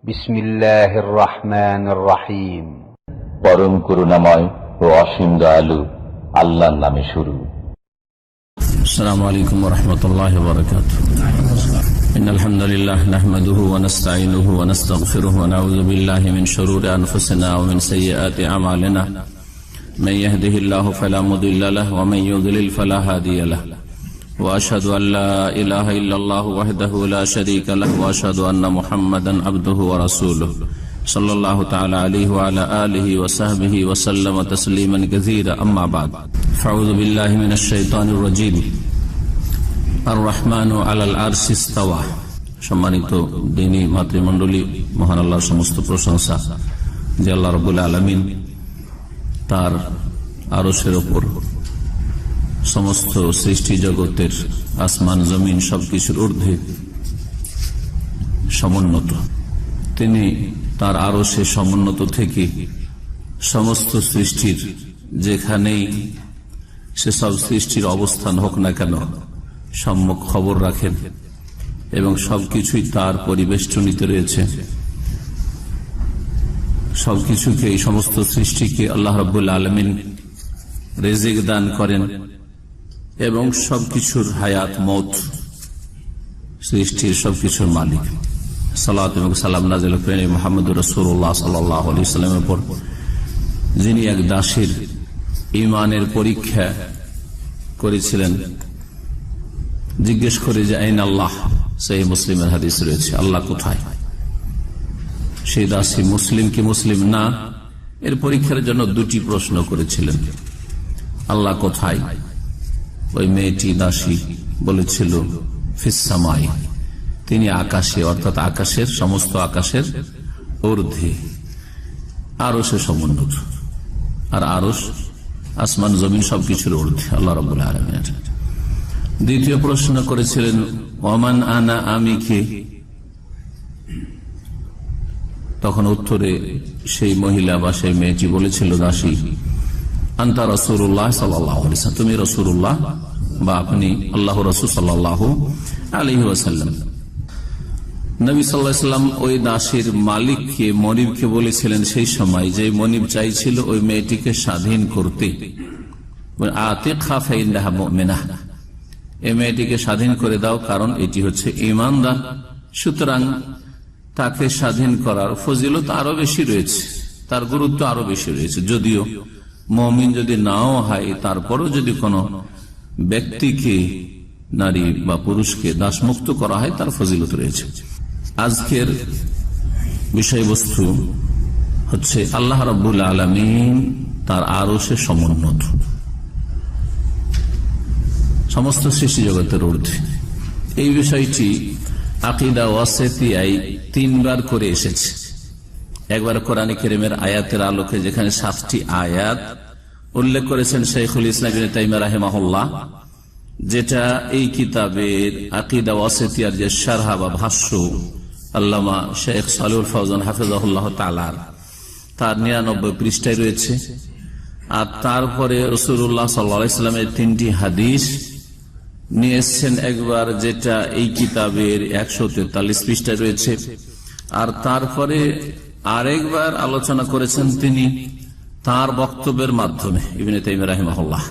বিসমিল্লাহির রহমানির রহিম। পরম করুণাময় ও অসীম দয়ালু আল্লাহর নামে শুরু। আসসালামু আলাইকুম ওয়া রাহমাতুল্লাহি ওয়া বারাকাতুহু। ইন্নাল হামদালিল্লাহ নাহমাদুহু ওয়া নাস্তাঈনুহু ওয়া নাস্তাগফিরুহু ওয়া নাউযু বিল্লাহি মিন শুরুরি আনফুসিনা ওয়া মিন সাইয়্যাতি আমালিনা। মান ইয়াহদিহিল্লাহু ফালা মুদিল্লা লাহু ওয়া মান ইউদ্লিল ফালা হাদিয়া লাহু। ওয়া আশহাদু আল লা ইলাহা ইল্লাল্লাহু ওয়াহদাহু লা শারীকা লাহু ওয়া আশহাদু আন্না মুহাম্মাদান আবদুহু ওয়া রাসূলুহু সাল্লাল্লাহু তাআলা আলাইহি ওয়া আলা আলিহি ওয়া সাহবিহি ওয়া সাল্লামা তাসলিমান কাসীরা। আম্মা বা'দ। ফাউযু বিল্লাহি মিনাশ শাইতানির রাজীম। আর রহমানু আলাল আরশি ইস্তাওয়া। সম্মানিত দ্বীনী মাতৃমণ্ডলী, মহান আল্লাহর সমস্ত প্রশংসা যে আল্লাহ রাব্বুল আলামিন তার আরশের উপর সমস্ত সৃষ্টি জগতের আসমান জমিন সবকিছুর ঊর্ধ্বে সমুন্নত। তিনি তার আরশে সমুন্নত থেকে সমস্ত সৃষ্টির যেখানেই সেসব সৃষ্টির অবস্থান হোক না কেন সম্যক খবর রাখেন এবং সবকিছুই তার পরিবেষ্টনীতে রয়েছে। সবকিছুকে, এই সমস্ত সৃষ্টিকে আল্লাহ রাব্বুল আলামিন রিজিক দান করেন এবং সবকিছুর হায়াত মওত, সৃষ্টির সবকিছুর মালিক। সালাত এবং সালাম নাযিল করেন মুহাম্মদুর রাসূলুল্লাহ সাল্লাল্লাহু আলাইহি ওয়াসাল্লামের উপর, যিনি এক দাসীর ঈমানের পরীক্ষা করেছিলেন। জিজ্ঞেস করে যে আইন আল্লাহ, সহিহ মুসলিমের হাদিস রয়েছে, আল্লাহ কোথায়? সেই দাসী মুসলিম কি মুসলিম না, এর পরীক্ষার জন্য দুটি প্রশ্ন করেছিলেন। আল্লাহ কোথায়? ওই মেয়েটি দাসী বলেছিল ফিস সামাই, তিনি আকাশে, অর্থাৎ আকাশের, সমস্ত আকাশের ঊর্ধ্বে আরশে সমুন্নত। আর আরশ আসমান জমিন সবকিছুর ঊর্ধ্বে আল্লাহ রাব্বুল আলামিন। দ্বিতীয় প্রশ্ন করেছিলেন ওমান আনা, আমি কে? তখন উত্তরে সেই মহিলা বা সেই মেয়েটি বলেছিল, দাসী, আনতা রাসূলুল্লাহ সাল্লাল্লাহু আলাইহি ওয়াসাল্লাম, তুমি রাসূলুল্লাহ বা আপনি আল্লাহর রাসূল সাল্লাল্লাহু আলাইহি ওয়াসাল্লাম। নবী সাল্লাল্লাহু আলাইহি ওয়াসাল্লাম ওই দাসীর মালিককে, মনিবকে বলেছিলেন সেই সময়, যে মনিব চাইছিল ওই মেয়েটিকে স্বাধীন করতে, আতিকহা ফাইন্নাহা মুমিনাহ, এই মেয়েটিকে স্বাধীন করে দাও, কারণ এটি হচ্ছে ঈমানদার। সুতরাং তাকে স্বাধীন করার ফজিলত আরো বেশি রয়েছে, তার গুরুত্ব আরো বেশি রয়েছে। যদিও মুমিন যদি নাও হয়, তারপরও যদি কোনো ব্যক্তিকে, নারী বা পুরুষকে দাসমুক্ত করা হয়, তার ফজিলত রয়েছে। আজকের বিষয়বস্তু হচ্ছে আল্লাহ রাব্বুল আলামিন তার আরশে সমুন্নত, সমস্ত সৃষ্টি জগতের ঊর্ধ্বে। এই বিষয়টি আকীদা ওয়াসিতিয়ায় 3 বার করে এসেছে। একবার কোরআন কারীমের আয়াতের আলোকে, যেখানে 7টি আয়াত উল্লেখ করেছেন শাইখুল ইসলাম ইবনে তাইমিয়া রাহিমাহুল্লাহ, যেটা এই কিতাবের আকীদা ওয়াসিতিয়ার যে শারহ বা ভাষ্য আল্লামা শেখ সালেহুল ফাওজান হাফিজাহুল্লাহ তাআলা, তার 99 পৃষ্ঠায় রয়েছে। আর তারপরে রাসূলুল্লাহ সাল্লাল্লাহু আলাইহি ওয়াসাল্লামের 3টি হাদিস নিয়ে এসেছেন একবার, যেটা এই কিতাবের 143 পৃষ্ঠায় রয়েছে। আর তারপরে আরেকবার আলোচনা করেছেন তিনি তার বক্তব্যের মাধ্যমে, ইবনে তাইমিয়া রাহিমাহুল্লাহ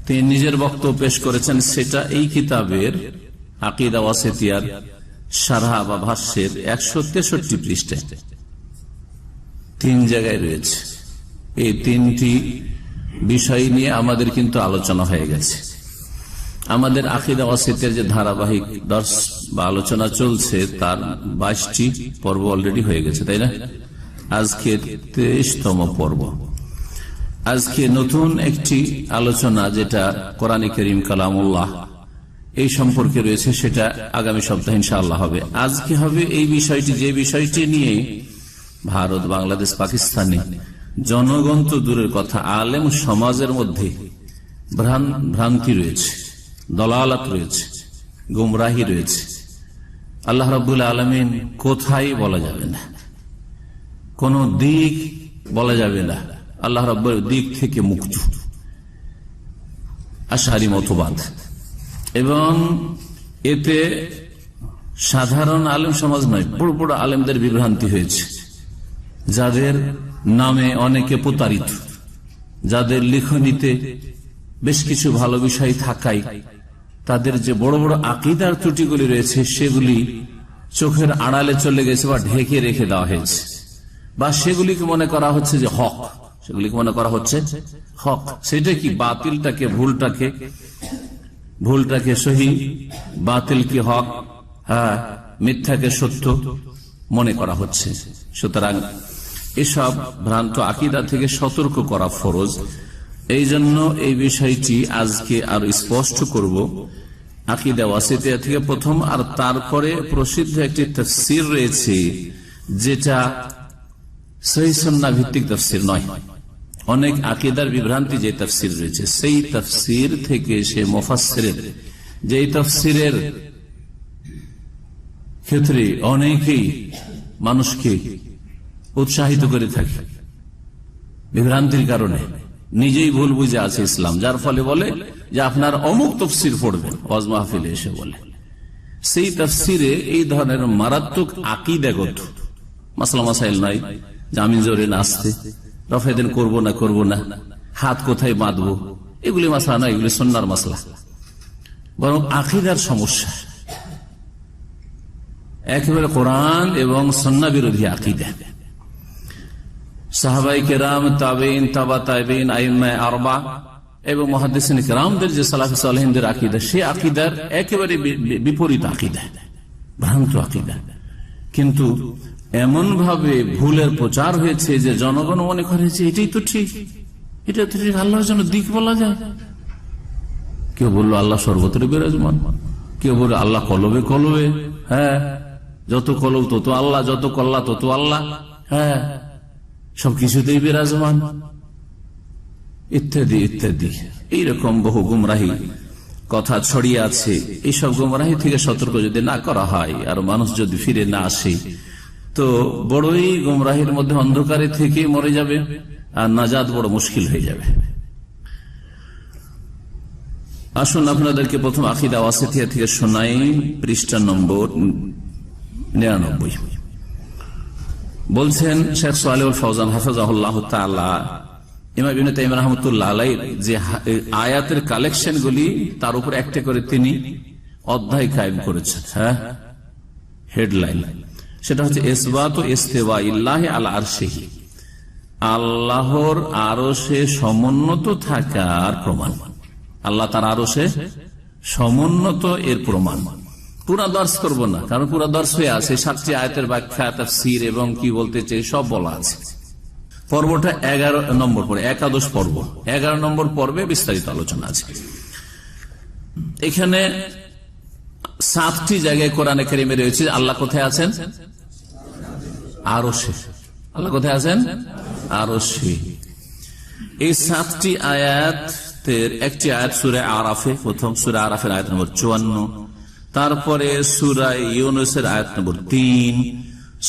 তিনি নিজের বক্তব্য পেশ করেছেন, সেটা এই কিতাবের আকীদা ওয়াসিতিয়ার শারহ বা ভাষ্যের 163 পৃষ্ঠায় 3 জায়গায় রয়েছে। এই 3টি বিষয় নিয়ে আমাদের কিন্তু আলোচনা হয়ে গেছে। আমাদের আকীদা ওয়াসিতিয়ার যে ধারাবাহিক দর্স বা আলোচনা চলছে, তার 22টি পর্ব অলরেডি হয়ে গেছে, তাই না? আজকে 23তম পর্ব। আজকে নতুন একটি আলোচনা, যেটা কোরআন কারীম কালামুল্লাহ, এই সম্পর্কে রয়েছে, সেটা আগামী সপ্তাহে ইনশাআল্লাহ হবে। আজকে হবে এই বিষয়টি, যে বিষয়টি নিয়ে ভারত, বাংলাদেশ, পাকিস্তানে জনগণ তো দূরের কথা, আলেম সমাজের মধ্যে ভ্রান্তি রয়েছে, দলালাত রয়েছে, গুমরাহি রয়েছে। আল্লাহ রাব্বুল আলামিন কোথায় বলা যাবে না, কোন দিক বলা যাবে না, আল্লাহ রাব্বুল দিক থেকে মুক্ত, আশআরী মতবাদ। এবং এতে সাধারণ আলেম সমাজ নয়, বড় বড় আলেমদের বিভ্রান্তি হয়েছে, যাদের নামে অনেকে প্রতারিত, যাদের লিখনিতে বেশ কিছু ভালো বিষয় থাকায় তাদের যে বড় বড় আকীদার ত্রুটিগুলি রয়েছে সেগুলি চোখের আড়ালে চলে গেছে বা ঢেকে রেখে দেওয়া হয়েছে, বা সেগুলিকে মনে করা হচ্ছে যে হক, সেগুলিকে মনে করা হচ্ছে হক। সেটা কি? বাতিলটাকে ভুলটাকে সহি, বাতিল কি হক, হ্যাঁ, মিথ্যাকে সত্য মনে করা হচ্ছে। সুতরাং এসব ভ্রান্ত আকীদা থেকে সতর্ক করা ফরজ। এই জন্য এই বিষয়টি আজকে আরো স্পষ্ট করব। আকীদা ওয়াসিতিয়া থেকে প্রথম, আর তারপরে প্রসিদ্ধ একটি তাফসীর রয়েছে যেটা সহিহ সুন্নাহ ভিত্তিক তাফসীর নয়। অনেক আকীদার বিভ্রান্তি যে তাফসীর রয়েছে সেই তাফসীর থেকে সে মুফাসসিরের, যে তাফসীরের ক্ষেত্রে অনেকেই মানুষকে উৎসাহিত করে থাকে বিভ্রান্তির কারণে, নিজেই ভুল বুঝে আছে ইসলাম, যার ফলে বলে যে আপনার অমুক তাফসীর পড়বেন, ওয়াজ মাহফিলে এসে বলে। সেই তাফসীরে এই ধরনের মারাত্মক আকীদাগত মাসলা মাসাইল নাই, জামিন জোরে নাচতে, রফেদিন করবো না, হাত কোথায় বাঁধবো, এগুলি মাসলা নয়, এগুলি সুন্নাহর মাসলা, বরং আকীদার সমস্যা, একেবারে কোরআন এবং সুন্নাহ বিরোধী আকীদা। সাহাবায়ে কেরাম, তাবেঈন, তাবা তাবেঈন, আইম্মায়ে আরবা এবং মুহাদ্দিসিন কেরামদের যে সালাফে সালেহিনদের আকীদা, সেই আকীদার একেবারে বিপরীত আকীদা, ভ্রান্ত আকীদা। কিন্তু এমন ভাবে ভুলের প্রচার হয়েছে যে জনগণ মনে করেছে এটাই তো ঠিক, এটা তো ঠিক, আল্লাহর জন্য দিক বলা যায়। কেউ বললো আল্লাহ সর্বত্র বিরাজমান, কেউ বললো আল্লাহ কলবে কলবে, হ্যাঁ, যত কলব তত আল্লাহ, যত কল্লা তত আল্লাহ, হ্যাঁ, সবকিছুতেই বিরাজমান, ইত্যাদি ইত্যাদি। এইরকম বহু গুমরাহি কথা ছড়িয়ে আছে। এইসব গুমরাহি থেকে সতর্ক যদি না করা হয় আর মানুষ যদি ফিরে না আসে, তো বড়ই গুমরাহির মধ্যে অন্ধকারে থেকে মরে যাবে, আর নাজাত বড় মুশকিল হয়ে যাবে। আসুন আপনাদেরকে প্রথম আকীদা ওয়াসিতিয়া থেকে শোনাই, পৃষ্ঠা নম্বর 99। বলছেন শেখ সালেহুল ফওজান হাফিজাহুল্লাহ তাআলা, ইমাম ইবনে তাইমিয়া রাহমাতুল্লাহ আলাইহি যে আয়াতের কালেকশন গুলি, তার উপর একটা করে তিনি অধ্যায় কায়েম করেছেন, হ্যাঁ, হেডলাইন। সেটা হচ্ছে ইসবাতু ইস্তিওয়াইল্লাহি আলা আরশিহি, আল্লাহর আরশে সমুন্নত থাকার প্রমাণ। আল্লাহ তার আরশে সমুন্নত এর প্রমাণ। পুরা দর্শ করবো না, কারণ পুরা দর্শ হয়ে আছে, 7টি আয়াতের ব্যাখ্যা, তাফসীর এবং কি বলতে চাই সব বলা আছে। পর্বটা 11 নম্বর পর্বে, একাদশ পর্ব, 11 নম্বর পর্বে বিস্তারিত আলোচনা আছে। এখানে 7টি জায়গায় কোরআনে কারিমে রয়েছে আল্লাহ কোথায় আছেন, আরশে। আল্লাহ কোথায় আছেন, আরশে। এই 7টি আয়াতের একটি আয়াত সূরা আরাফে, প্রথম সূরা আরাফের আয়াত নম্বর 54, তারপরে সূরা ইউনূসের আয়াত নম্বর 3,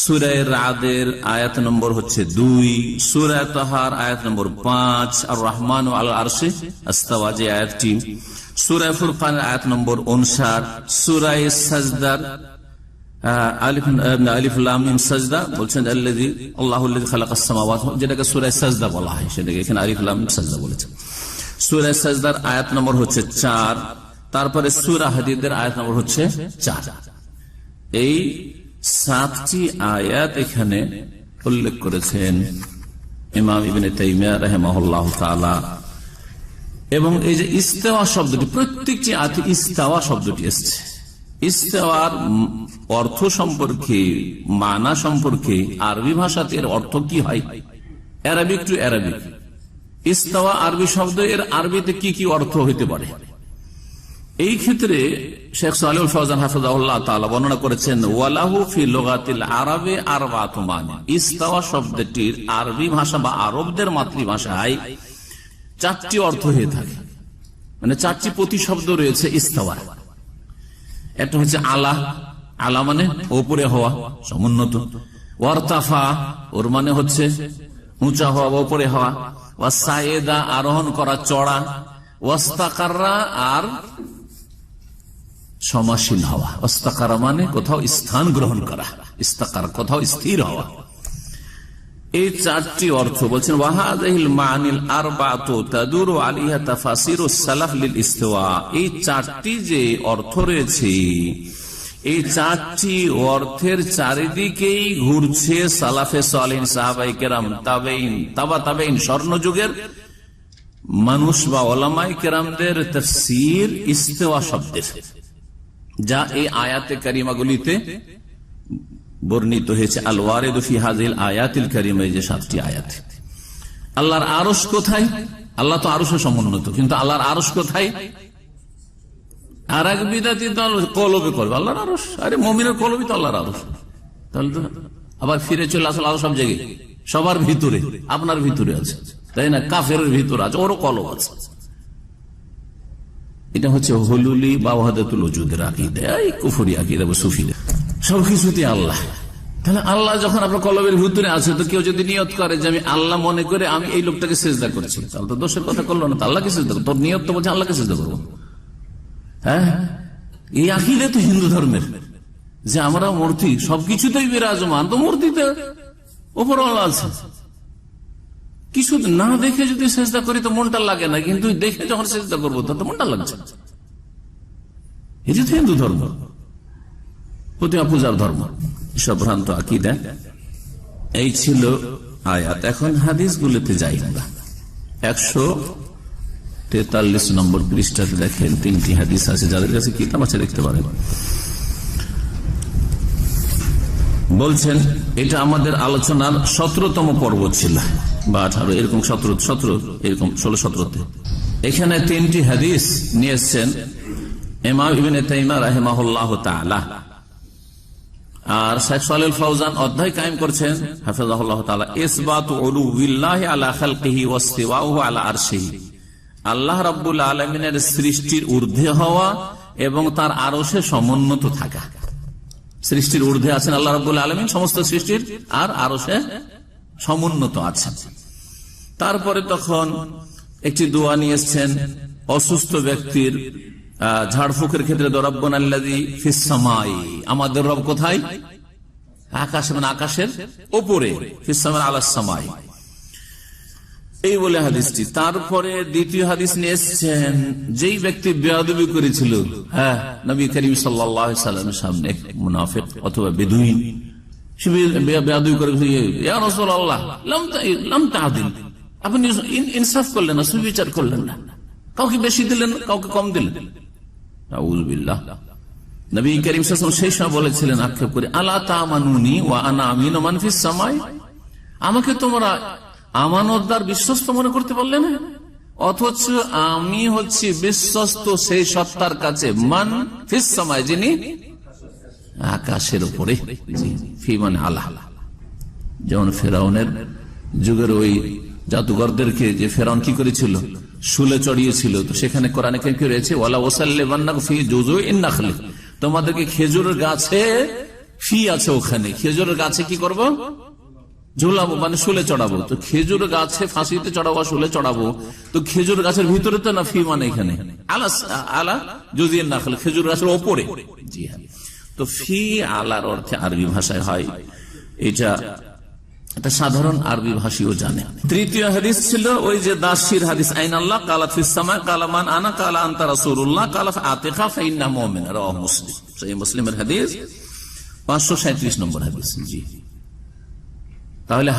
সূরা রাদের আয়াত নম্বর হচ্ছে 2, সূরা তাহার আয়াত নম্বর 5, আর রহমান আলাল আরশে ইস্তাওয়া যে আয়াতটি, সূরা ফুরকানের আয়াত নম্বর 59, সূরা সাজদার আলিফ লাম মিম সাজদা বলছেন আল্লাহুল্লাযী খালাকাস সামাওয়াতি, যেটাকে সূরা সাজদা বলা হয়, সেটাকে এখানে আলিফ লাম মিম সাজদা বলেছেন। সূরা সাজদার আয়াত নম্বর হচ্ছে 4, তারপরে সূরা হাদীদের আয়াত নম্বর হচ্ছে 4। এই 7টি আয়াত এখানে উল্লেখ করেছেন ইমাম ইবনে তাইমিয়া রাহিমাহুল্লাহ তাআলা। এবং এই যে ইস্তাওয়া শব্দটি, প্রত্যেকটি আয়াতে ইস্তাওয়া শব্দটি এসেছে। ইস্তাওয়ার অর্থ সম্পর্কে, মানা সম্পর্কে আরবি ভাষাতে এর অর্থ কি হয়, আরবিক টু আরবিক, ইস্তাওয়া আরবি শব্দ, এর আরবিতে কি কি অর্থ হইতে পারে। এই ক্ষেত্রে শেখ সালেহুল ফওজান হাফিজাহুল্লাহ তাআলা বর্ণনা করেছেন, ওয়ালাহু ফি লুগাতিল আরাবি আরবাতু মানি, ইস্তাওয়া শব্দটির আরবি ভাষা বা আরবদের মাতৃভাষায় 4টি অর্থ হয়ে থাকে, মানে 4টি প্রতিশব্দ রয়েছে ইস্তাওয়া। একটা হচ্ছে আলা, আলা মানে উপরে হওয়া, সমুন্নত। ওয়ারতাফা, ওর মানে হচ্ছে উঁচা হওয়া বা উপরে হওয়া। ওয়াসায়েদা, আরোহণ করা, চড়া। ওয়াস্তাকাররা, আর সমাসীন হওয়া। ইস্তাকারা মানে কোথাও স্থান গ্রহণ করা, ইস্তাকার কোথাও স্থির হওয়া। এই চারটি অর্থ বলছেন ওয়াহাদিল মানিল আরবাতু তাদুরু আলাইহা তাফাসিরুস সালাফ লিল ইস্তিওয়া। এই চারটি যে অর্থ রয়েছে, এই চারটি অর্থের চারিদিকেই ঘুরছে সালাফে সালেহিন, সাহাবায়ে কেরাম, তাবেঈন, তাবা তাবেঈন, স্বর্ণযুগের মানুষ বা উলামায়ে কেরামদের তাফসীর ইস্তিওয়া শব্দের, যা এই আয়াতে কারিমাগুলিতে বর্ণিত হয়েছে। আল ওয়ারিদু ফি হাযিহিল আয়াতিল কারিমা, এই যে 7টি আয়াত। আল্লাহর আরশ কোথায়? আল্লাহ তো আরশে সমুন্নত, কিন্তু আল্লাহর আরশ কোথায়? আর এক বিদাতি দল কলবে করবে আল্লাহর আরশ। আরে মুমিনের কলবই তো আল্লাহর আরশ। তাহলে তো আবার ফিরে চলে আসলে আল্লাহ সব জায়গায়, সবার ভিতরে, আপনার ভিতরে আছে, তাই না? কাফেরের ভিতরে আছে, ওরও কলব আছে। এটা হচ্ছে হুলুলি বা ওয়াহদাতুল ওজুদের আকীদা, এই কুফরি আকীদা বা সুফিদের। সবকিছুতে আল্লাহ। তাহলে আল্লাহ যখন আপনার কলবের ভিতরে আছে, তো কেউ যদি নিয়ত করে যে আমি আল্লাহ মনে করে আমি এই লোকটাকে সিজদা করছি, তাহলে তো দোষের কথা করলো না, তো আল্লাহকে সিজদা করো। তোর নিয়ত তো বলছে আল্লাহকে সিজদা করবো। হ্যাঁ, এই আকীদা তো হিন্দু ধর্মের, যে আমরা মূর্তি সবকিছুতেই বিরাজমান, তো মূর্তিতে ওপর আল্লাহ আছে। কিছু না দেখে যদি সিজদা করি তো মনটা লাগে না, কিন্তু দেখে যখন সিজদা করবো তো মনটা লাগছে। এই যে হিন্দু ধর্ম, প্রতিমা পূজার ধর্ম, সব ভ্রান্ত আকীদা। এই ছিল আয়াত। এখন হাদিস গুলোতে যাই আমরা। 143 নম্বর পৃষ্ঠাতে দেখেন 3টি হাদিস আছে, যাদের কাছে কিতাব আছে দেখতে পারেন। বলছেন এটা আমাদের আলোচনার 17তম পর্ব ছিল, বা 18 এরকম, 17 এরকম 16-17তে। এখানে 3টি হাদিস নিয়ে এসছেন ইমাম ইবনে তাইমিয়া রাহিমাহুল্লাহ তাআলা। আর শেখ সালেহ ফাউজান অধ্যায় কায়েম করছেন হাফিজাহুল্লাহ তাআলা, ইসবাতু উলুবিল্লাহি আলা খালকিহি ওয়াস্তিওয়াহু আলা আরশিহি। আল্লাহ রাব্বুল আলামিনের সৃষ্টির ঊর্ধ্বে হওয়া এবং তার আরশে সমুন্নত থাকা। সৃষ্টির ঊর্ধ্বে আছেন আল্লাহ রাব্বুল আলামিন, সমস্ত সৃষ্টির, আর আরশে সমুন্নত আছেন। তারপরে তখন একটি দোয়া নিয়ে এসেছেন অসুস্থ ব্যক্তির ঝাড়ফুঁকের ক্ষেত্রে, রাব্বুনাল্লাযী ফিস সামাই, আমাদের রব কোথায়? আকাশে, মানে আকাশের উপরে, ফিস সামাই আলাস সামাই, এই বলে হাদিসটি। তারপরে দ্বিতীয় হাদিস নিয়ে এসেছেন যেই ব্যক্তি বেয়াদবি করেছিল, হ্যাঁ, নবী করিম সাল্লাল্লাহু আলাইহি সাল্লামের সামনে, মুনাফিক অথবা বেদুইন, সে বেয়াদবি করে, ইয়া রাসূলুল্লাহ লাম তা'দিল, আপনি ইনসাফ করলেন না, সুবিচার করলেন না, কাউকে বেশি দিলেন, কাউকে কম দিলেন। আউযু বিল্লাহ। নবী করিম সাল্লাল্লাহু আলাইহি ওয়াসাল্লাম সেই সময় বলেছিলেন আক্ষেপ করে, আলা তা'মানুনি ওয়া আনা আমিনু মান ফিস সামাই, আমাকে তোমরা আমানতদার, বিশ্বস্ত মনে করতে পারলে না, অথচ আমি হচ্ছি বিশ্বস্ত সেই সত্তার কাছে, মান ফিস সামাই, যিনি আকাশের উপরে। ফি মানে আলা। যেমন ফেরাউনের যুগের ওই জাদুঘরদেরকে যে ফেরাউন কি করেছিল, শুলে চড়িয়েছিল, তো সেখানে কোরআনে কি রয়েছে, ওয়ালা ওয়াসাল্লিবান্নাকুম ফি জুযুইন নাখলি, তোমাদেরকে খেজুরের গাছে, ফি আছে ওখানে, খেজুরের গাছে কি করব? ঝুলাবো, মানে শুলে চড়াবো। তো খেজুর গাছে ফাঁসিতে চড়াবো, শুলে চড়াবো, তো খেজুর গাছের ভিতরে তো না, ফি মানে এখানে আলা জুযুইন নাখল, খেজুর গাছের ওপরে। জি হ্যাঁ, তো ফি আলার অর্থে আরবি ভাষায় হয়, এটা সাধারণ আরবি ভাষীও জানে। তৃতীয় হাদিস ছিল ওই যে দাসীর হাদিস, আইন আল্লাহ কালাত ফিস সামা, কালা মান আনা, কালা আনতা রাসূলুল্লাহ, কালা আতিকা ফাইন্না মুমিন, রাওয়াহু মুসলিম। সহিহ মুসলিমের হাদিস 537 নম্বর হাদিস। জি, তাহলে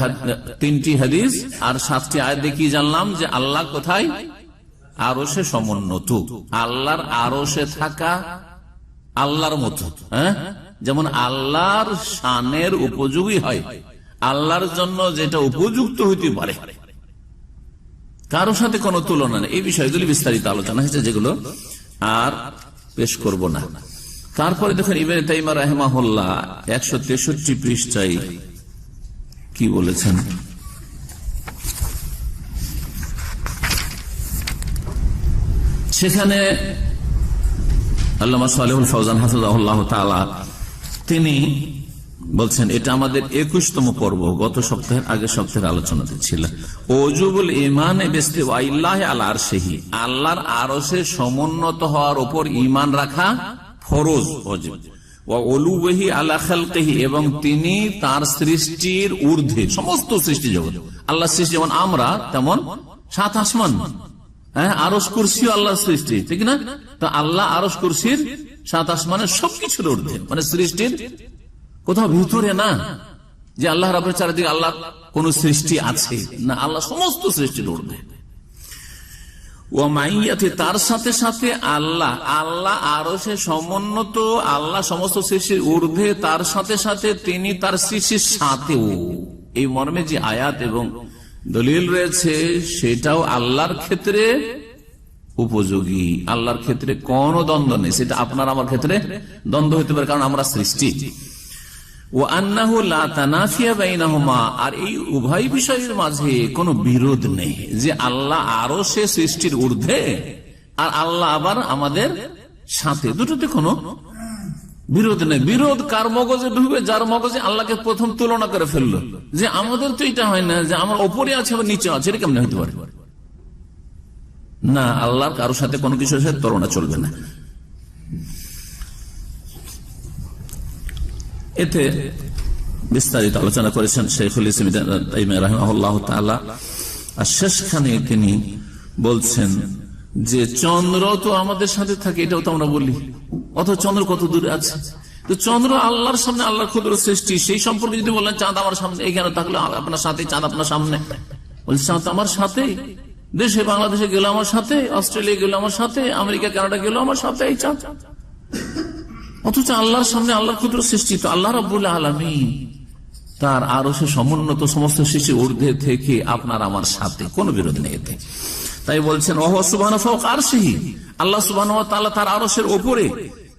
3টি হাদিস আর 7টি আয়াত দেখি জানলাম যে আল্লাহ কোথায়? আরশে সমুন্নত। আল্লাহর আরশে থাকা আল্লাহর মতো, হ্যাঁ, যেমন আল্লাহর শানের উপযোগী হয়, আল্লাহর জন্য যেটা উপযুক্ত হইতে পারে, কারোর সাথে কোনো তুলনা নেই। এই বিষয়গুলি বিস্তারিত আলোচনা হয়েছে, যেগুলো আর পেশ করব না। তারপরে দেখেন ইবনে তাইমিয়া রাহিমাহুল্লাহ 163 পৃষ্ঠায় কি বলেছেন, সেখানে আল্লামা সালেহুল ফাওজান হাফিজাহুল্লাহ তাআলা তিনি বলছেন, এটা আমাদের 21তম পর্ব, গত সপ্তাহের আগের সপ্তাহের আলোচনাতে ছিল। ওজুবুল ঈমানে বিস্তিওয়াইল্লাহি আলা আরশিহি, আল্লাহর আরশে সমুন্নত হওয়ার উপর ঈমান রাখা ফরজ ওয়াজিব, ওয়া উলুহি আলা খালকিহি, এবং তিনি তার সৃষ্টির ঊর্ধ্বে সমস্ত সৃষ্টি জগৎ। আল্লাহ সৃষ্টি যেমন আমরা, তেমন সাত আসমান, হ্যাঁ, আরশ কুরসিও আল্লাহর সৃষ্টি, ঠিক না? তো আল্লাহ আরশ কুরসির সাত আসমানের সবকিছুর ঊর্ধ্বে, মানে সৃষ্টির কোথাও ভিতরে না যে আল্লাহ রাব্বুল চারিদিকে আল্লাহ কোন সৃষ্টি আছে না, আল্লাহ সমস্ত সৃষ্টির ঊর্ধ্বে। ও মাইয়াতে, তার সাথে সাথে আল্লাহ আরশে সমুন্নত, আল্লাহ সমস্ত সৃষ্টির ঊর্ধ্বে, তার সাথে সাথে তিনি তার সৃষ্টির সাথেও। এই মর্মে যে আয়াত এবং দলিল রয়েছে সেটাও আল্লাহর ক্ষেত্রে উপযোগী, আল্লাহর ক্ষেত্রে কোন দ্বন্দ্ব নেই। সেটা আপনার আমার ক্ষেত্রে দ্বন্দ্ব হতে পারে, কারণ আমরা সৃষ্টি। ও আন্নাহু লা তানাফিয়া বাইনাহুমা, আর এই উভয় বিষয়ের মাঝে কোনো বিরোধ নেই, যে আল্লাহ আরো সে সৃষ্টির ঊর্ধ্বে আর আল্লাহ আবার আমাদের সাথে, দুটোতে কোনো বিরোধ নেই। বিরোধ কার মগজে ঢুকবে? যার মগজে আল্লাহকে প্রথম তুলনা করে ফেললো, যে আমাদের তো এটা হয় না, যে আমার ওপরে আছে আবার নিচে আছে, এটা কেমন হতে পারে? না, আল্লাহর কারোর সাথে কোনো কিছুর সাথে তুলনা চলবে না। এতে বিস্তারিত আলোচনা করেছেন শাইখুল ইসলাম ইবনে তাইমিয়া রাহিমাহুল্লাহ তাআলা। আর শেষখানে তিনি বলছেন যে চন্দ্র তো আমাদের সাথে থাকে, এটাও তো আমরা বলি, অথচ চন্দ্র কত দূরে আছে। তো চন্দ্র আল্লাহর সামনে, আল্লাহর ক্ষুদ্র সৃষ্টি, সেই সম্পর্কে যদি বললেন চাঁদ আমার সামনে, এইখানে থাকলে আপনার সাথে, চাঁদ আপনার সামনে, বলছে চাঁদ আমার সাথে, দেশে বাংলাদেশে গেল আমার সাথে, অস্ট্রেলিয়া গেল আমার সাথে, আমেরিকা কানাডা গেল আমার সাথে, এই চাঁদ। অথচ আল্লাহর সামনে আল্লাহর ক্ষুদ্র সৃষ্টি। তো আল্লাহ রাব্বুল আলামিন তার আরশে সমুন্নত সমস্ত সৃষ্টি ঊর্ধ্বে থেকে আপনার আমার সাথে, কোনো বিরোধ নেই এতে। তাই বলছেন ওয়া হুয়া সুবহানাহু ফাওকা আরশিহি, আল্লাহ সুবহানাহু ওয়া তাআলা তার আরশের উপরে,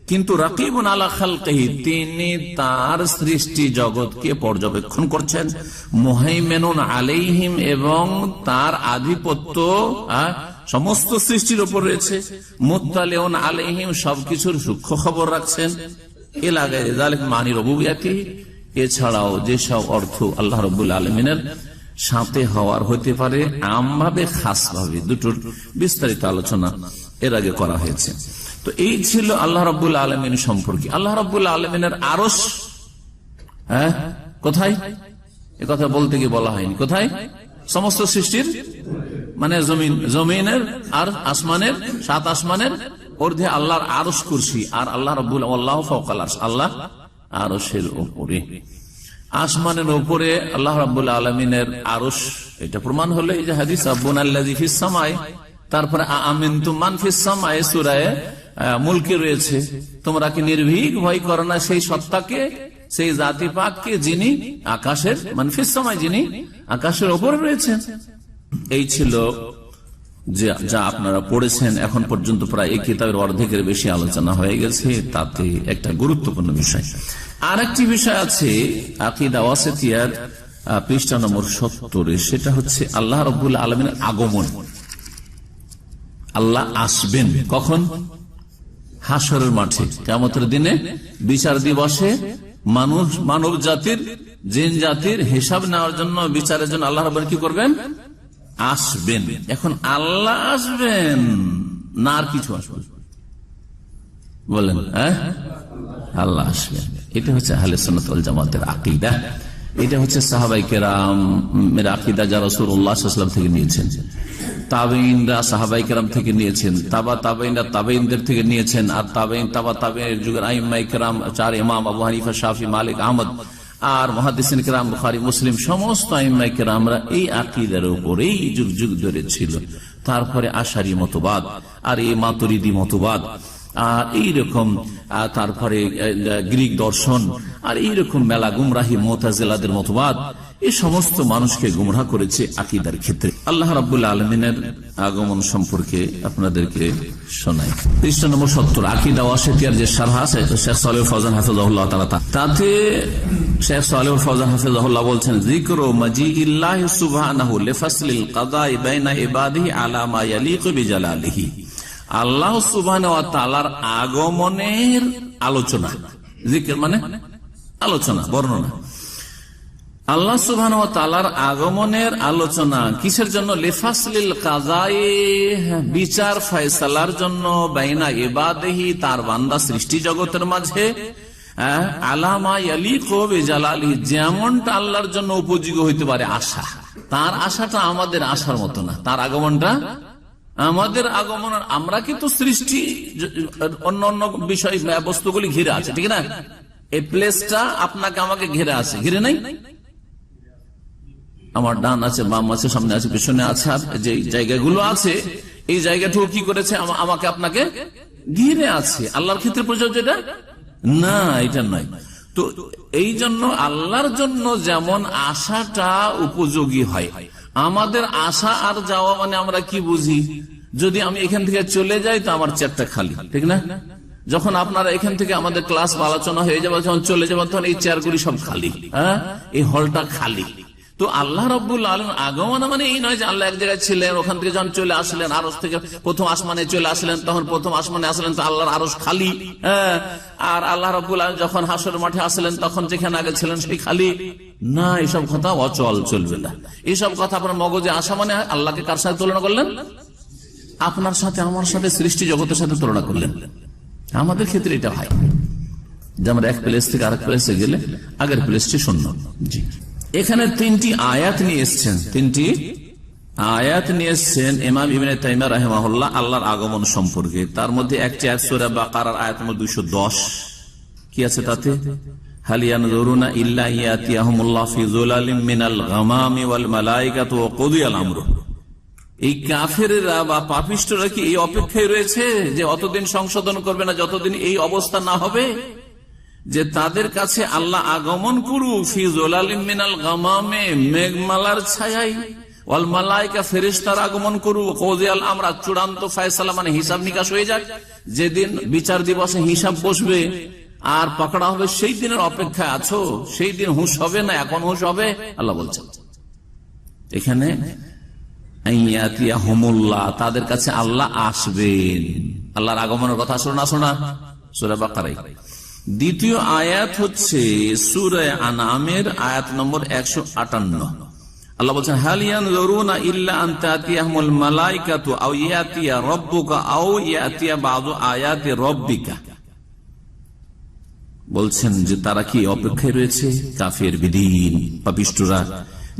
কিন্তু রাকিবুন আলা খালকিহি, তিনি তার সৃষ্টি জগৎকে পর্যবেক্ষণ করছেন, মুহাইমিনুন আলাইহিম, এবং তার আধিপত্য সমস্ত সৃষ্টির উপর রয়েছে, মুত্তালিউন আলাইহিম, সবকিছুর সূক্ষ্ম খবর রাখছেন, এলাকায় যালিক মানি রুবুবিয়াতি, এছাড়াও যেসব অর্থ আল্লাহ রাব্বুল আলামিনের সাথে হওয়ার হতে পারে, আমভাবে খাসভাবে, দুটোর বিস্তারিত আলোচনা এর আগে করা হয়েছে। তো এই ছিল আল্লাহ রাব্বুল আলামিন সম্পর্কে। আল্লাহ রাব্বুল আলামিনের আরশ কোথায়? এ কথা বলতে গিয়ে বলা হয়নি। কোথায়? সমস্ত সৃষ্টির, মানে জমিনের আর আসমানের, সাত আসমানের ঊর্ধ্বে আল্লাহর আরশ কুরসি, আর আল্লাহ রাব্বুল আল্লাহু ফাওকাল আরশ, আল্লাহ আরশের উপরে, আসমানের উপরে আল্লাহ রাব্বুল আলামিনের আরশ। এটা প্রমাণ হলো এই যে হাদিস আব্বুনাল্লাযী ফিস সামাই, তারপরে আমিনতুম মান ফিস সামাই সূরা মুলকে রয়েছে, তোমরা কি নির্ভীক ভয় করো না সেই সত্তাকে, সেই জাতি পাককে, যিনি আকাশের, মান ফিস সামাই, যিনি আকাশের উপরে রয়েছেন। এই ছিল যা আপনারা পড়েছেন এখন পর্যন্ত। প্রায় এই কিতাবের অর্ধেকের বেশি আলোচনা হয়ে গেছে, তাতে একটা গুরুত্বপূর্ণ বিষয়। আর একটি বিষয় আছে আকীদা ওয়াসিতিয়ার পৃষ্ঠা নম্বর 70, সেটা হচ্ছে আল্লাহ রাব্বুল আলামিনের আগমন। আল্লাহ আসবেন কখন? হাসরের মাঠে, কিয়ামতের দিনে, বিচার দিবসে, মানব জাতির, জিন জাতির হিসাব নেওয়ার জন্য, বিচারের জন্য আল্লাহ রাব্বুল কি করবেন? আসবেন। এখন আল্লাহ আসবেন না আর কিছু আসবে? বলেন, আল্লাহ আসবেন। এটা হচ্ছে আহলে সুন্নাত ওয়াল জামাতের আকীদা। এটা হচ্ছে সাহাবায়ে কেরামের আকীদা, যা রাসূলুল্লাহ সাল্লাল্লাহু আলাইহি ওয়াসাল্লাম থেকে নিয়েছেন, তাবেঈনরা সাহাবায়ে কেরাম থেকে নিয়েছেন, তাবেঈনরা তাবেঈনদের থেকে নিয়েছেন, আর তাবেঈন তাবেঈনের যুগের আইম্মায়ে কেরাম, চার ইমাম আবু হানিফা, শাফি, মালিক, আহমদ, আর মুহাদ্দিসিন কেরাম, বুখারী, মুসলিম, সমস্ত আইম্মায়ে কেরামরা এই আকীদার উপরেই যুগ যুগ ধরে ছিল। তারপরে আশারি মতবাদ, আর এই মাতুরিদি মতবাদ, আর এইরকম, তারপরে গ্রিক দর্শন, আর এইরকম মেলা গুমরাহি মুতাজিলাদের মতবাদ, এই সমস্ত মানুষকে গুমরাহ করেছে আকীদার ক্ষেত্রে। আল্লাহ রাব্বুল আলামিনের আগমন সম্পর্কে আপনাদেরকে শোনাই। পৃষ্ঠা নম্বর 70, আকীদা ওয়াসিতিয়ার যে শারহ আছে, শেখ সালেহ ফওজান হাফিজাহুল্লাহ তাআলা, তাতে শেখ সালেহ ফওজান হাফিজাহুল্লাহ বলছেন, যিকরু মাজিইল্লাহি সুবহানাহু লিফাসলিল কাদাই বাইনা ইবাদিহি আলা মা ইয়ালিকু বিজালালিহি, আল্লাহ সুবহানাহু ওয়া তাআলার আগমনের আলোচনা। জিকির মানে আলোচনা, বর্ণনা। আল্লাহ সুবহানাহু ওয়া তাআলার আগমনের আলোচনা কিসের জন্য? লিফাসলিল কাযাই, বিচার ফয়সালার জন্য, বাইনা ইবাদিহি, তার বান্দা সৃষ্টি জগতের মাঝে, আলামা ইয়ালিকু বিজালালিহি, যেমনটা আল্লাহর জন্য উপযোগী হইতে পারে আশা। তার আশাটা আমাদের আশার মতো না, তার আগমনটা আমাদের আগমন। আমরা কিন্তু সৃষ্টি অন্য অন্য বিষয় বস্তুগুলি ঘিরে আছে, ঠিক না? এই প্লেসটা আপনাকে আমাকে ঘিরে আছে, ঘিরে নাই? আমার ডান আছে, বাম আছে, সামনে আছে, পিছনে আছে, যে জায়গাগুলো আছে, এই জায়গাটুকু কি করেছে? আমাকে আপনাকে ঘিরে আছে। আল্লাহর ক্ষেত্রে প্রযোজ্য এটা না, এটা নয়। তো এই জন্য আল্লাহর জন্য যেমন আশাটা উপযোগী হয়, আমাদের আশা আর যাওয়া মানে আমরা কি বুঝি? যদি আমি এখান থেকে চলে যাই তো আমার চেয়ারটা খালি, ঠিক না? যখন আপনারা এখান থেকে আমাদের ক্লাস আলোচনা হয়ে যাবে, যখন চলে যাবেন তখন এই চেয়ারগুলি সব খালি, হ্যাঁ, এই হলটা খালি। তো আল্লাহ রাব্বুল আলামিন আগমন মানে এই নয় যে আল্লাহ এক জায়গায় ছিলেন, ওখান থেকে যখন চলে আসলেন, আরশ থেকে প্রথম আসমানে চলে আসলেন, তখন প্রথম আসমানে আসলেন তো আল্লাহর আরশ খালি, হ্যাঁ। আর আল্লাহ রাব্বুল আলামিন যখন হাসরের মাঠে আসলেন তখন যেখানে আগে ছিলেন সেই খালি না। এইসব কথা অচল, চলবে না। এইসব কথা আপনার মগজে আসা মানে আল্লাহকে কার সাথে তুলনা করলেন? আপনার সাথে, আমার সাথে, সৃষ্টি জগতের সাথে তুলনা করলেন। আমাদের ক্ষেত্রে এটা হয় যে আমরা এক প্লেস থেকে আরেক প্লেসে গেলে আগের প্লেসটি শূন্য। জি, এখানে তিনটি আয়াত নিয়ে এসছেন ইমাম ইবনে তাইমিয়া রাহিমাহুল্লাহ আল্লাহর আগমন সম্পর্কে। তার মধ্যে একটি আয়াত সূরা বাকারার আয়াত নম্বর 210। কি আছে তাতে? হাল ইয়ানজুরুনা ইল্লা ইয়াতিয়াহুমুল্লাহু ফি যুলালিম মিনাল গামামি ওয়াল মালায়েকাতু ওয়া কুদিয়াল আমরু। এই কাফেররা বা পাপিষ্ঠরা কি এই অপেক্ষায় রয়েছে যে অতদিন সংশোধন করবে না যতদিন এই অবস্থা না হবে যে তাদের কাছে আল্লাহ আগমন করুক ফি যুলালিম মিনাল গামামে, মেঘমালার ছায়ায়, ওয়াল মালায়েকা, ফেরেশতার আগমন করুক, কুদিয়াল আমর, চূড়ান্ত ফয়সালা মানে হিসাব নিকাশ হয়ে যাক। যেদিন বিচার দিবসে হিসাব বসবে আর পাকড়া হবে, সেই দিনের অপেক্ষায় আছো? সেই দিন হুঁশ হবে না, এখন হুঁশ হবে? আল্লাহ বলছেন এখানে তাদের কাছে আল্লাহ আসবেন। আল্লাহর আগমনের কথা শোনা সূরা বাকারায়। দ্বিতীয় আয়াত হচ্ছে সূরা আনআমের আয়াত নম্বর 158। আল্লাহ বলছেন হাল ইয়ানজুরুনা ইল্লা আন তাতিয়াহুমুল মালায়েকাতু আও ইয়াতিয়া রাব্বুকা আও ইয়াতিয়া বাযু আয়াতি রাব্বিকা। বলছেন যে তারা কি অপেক্ষায় রয়েছে, কাফের বিদিন পাপিষ্ঠরা,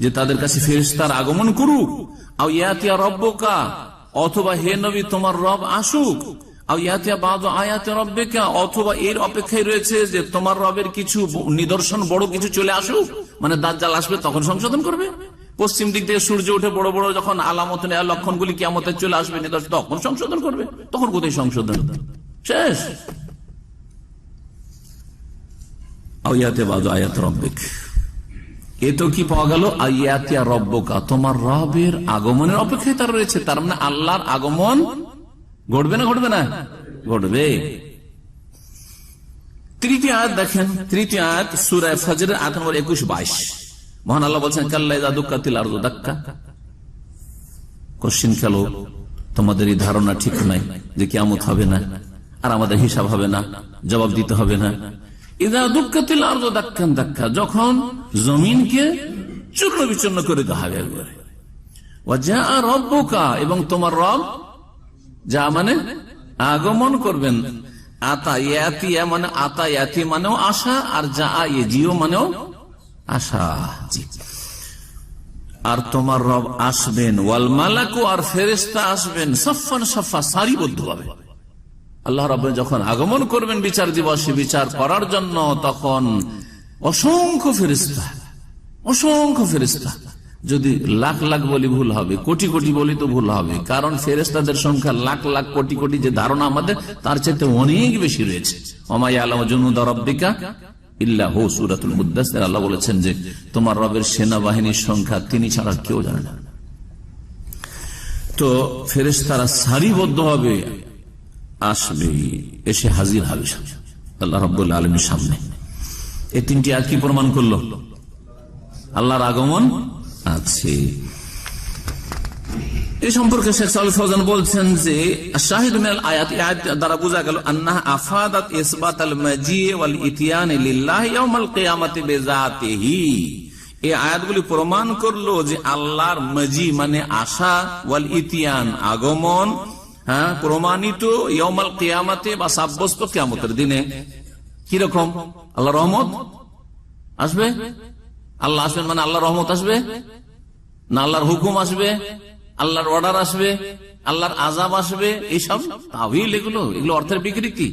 যে তাদের কাছে ফেরেশতার আগমন করুক, আও ইয়াতিয়া রাব্বুকা, অথবা হে নবী তোমার রব আসুক, আও ইয়াতিয়া বাযু আয়াতি রাব্বিকা, অথবা এর অপেক্ষায় রয়েছে যে তোমার রবের কিছু নিদর্শন, বড় কিছু চলে আসুক, মানে দাজ্জাল আসবে তখন সংশোধন করবে। পশ্চিম দিক থেকে সূর্য উঠে বড় বড় যখন আলামত লক্ষণগুলি কিয়ামতে চলে আসবে নিদর্শন, তখন সংশোধন করবে। তখন কোথায় সংশোধন? শেষ। আও ইয়াতিয়া বাযু আয়াতি রাব্বিক, এ তো কি পাওয়া গেল? আয়াতিয়া রব্বকা, তোমার রবের আগমনের অপেক্ষায় তার রয়েছে। তার মানে আল্লাহর আগমন ঘটবে না? ঘটবে না? ঘটবে। তৃতীয় আয়াত দেখেন, তৃতীয় আয়াত সূরা ফজরের আয়াত নম্বর 21-22। মহান আল্লাহ বলছেন কাল্লা ইযা দুক্কাতিল আরদু দাক্কা। কোশ্চেন খেলো, তোমাদের এই ধারণা ঠিক নাই যে কিয়ামত হবে না আর আমাদের হিসাব হবে না, জবাব দিতে হবে না। ইযা দুক্কাতিল আরদু দাক্কান দাক্কা, যখন জমিনকে চূর্ণ বিচূর্ণ করে দেওয়া হবে একবারে। ওয়া জাআ রাব্বুকা, এবং তোমার রব যা মানে আগমন করবেন। আতা ইয়াতিয়া মানে আতা ইয়াতি মানেও আশা, আর যা ইয়াজিও মানেও আশা। আর তোমার রব আসবেন, ওয়াল মালাকু, আর ফেরেশতা আসবেন, সাফফান সাফা, সারিবদ্ধভাবে। আল্লাহ রাব্বুল যখন আগমন করবেন বিচার দিবসে বিচার করার জন্য, তখন অসংখ্য ফেরেশতা, অসংখ্য ফেরেশতা, যদি লাখ লাখ বলি ভুল হবে, কোটি কোটি বলি তো ভুল হবে, কারণ ফেরেশতাদের সংখ্যা লাখ লাখ কোটি কোটি, যে ধারণা আমাদের তার চাইতে অনেক বেশি রয়েছে। ওমা ইয়ালামু জুনুদা রাব্বিকা ইল্লা হু, সূরাতুল মুদ্দাসসির আল্লাহ বলেছেন যে তোমার রবের সেনাবাহিনীর সংখ্যা তিনি ছাড়া কেউ জানে না। তো ফেরেশতারা সারিবদ্ধ হবে, আসবে, এসে হাজির হবে আল্লাহ রাব্বুল আলামিনের সামনে। এই তিনটি আয়াত কি প্রমাণ করলো? আল্লাহর আগমন আছে। এই সম্পর্কে শেখ সালেহ ফৌজান বলছেন যে শাহিদ মিনাল আয়াত, আয়াত দ্বারা বোঝা গেল আন্নাহা আফাদাত ইসবাতাল মাজি ওয়াল ইতিয়ান লিল্লাহি ইয়াউমাল কিয়ামাতি বিযাতিহি। এই আয়াতগুলি প্রমাণ করলো যে আল্লাহর মজি মানে আসা, ওয়াল ইতিয়ান আগমন, হ্যাঁ, প্রমাণিত ইয়াউমাল কিয়ামাতে বা সাব্যস্ত কিয়ামতের দিনে। কিরকম? আল্লাহ রহমত আসবে, আল্লাহ আসবেন মানে আল্লাহ রহমত আসবে না, আল্লাহর হুকুম আসবে, আল্লাহর অর্ডার আসবে, আল্লাহর আযাব আসবে, এইসব তাওয়িল, এগুলো অর্থের বিকৃতি।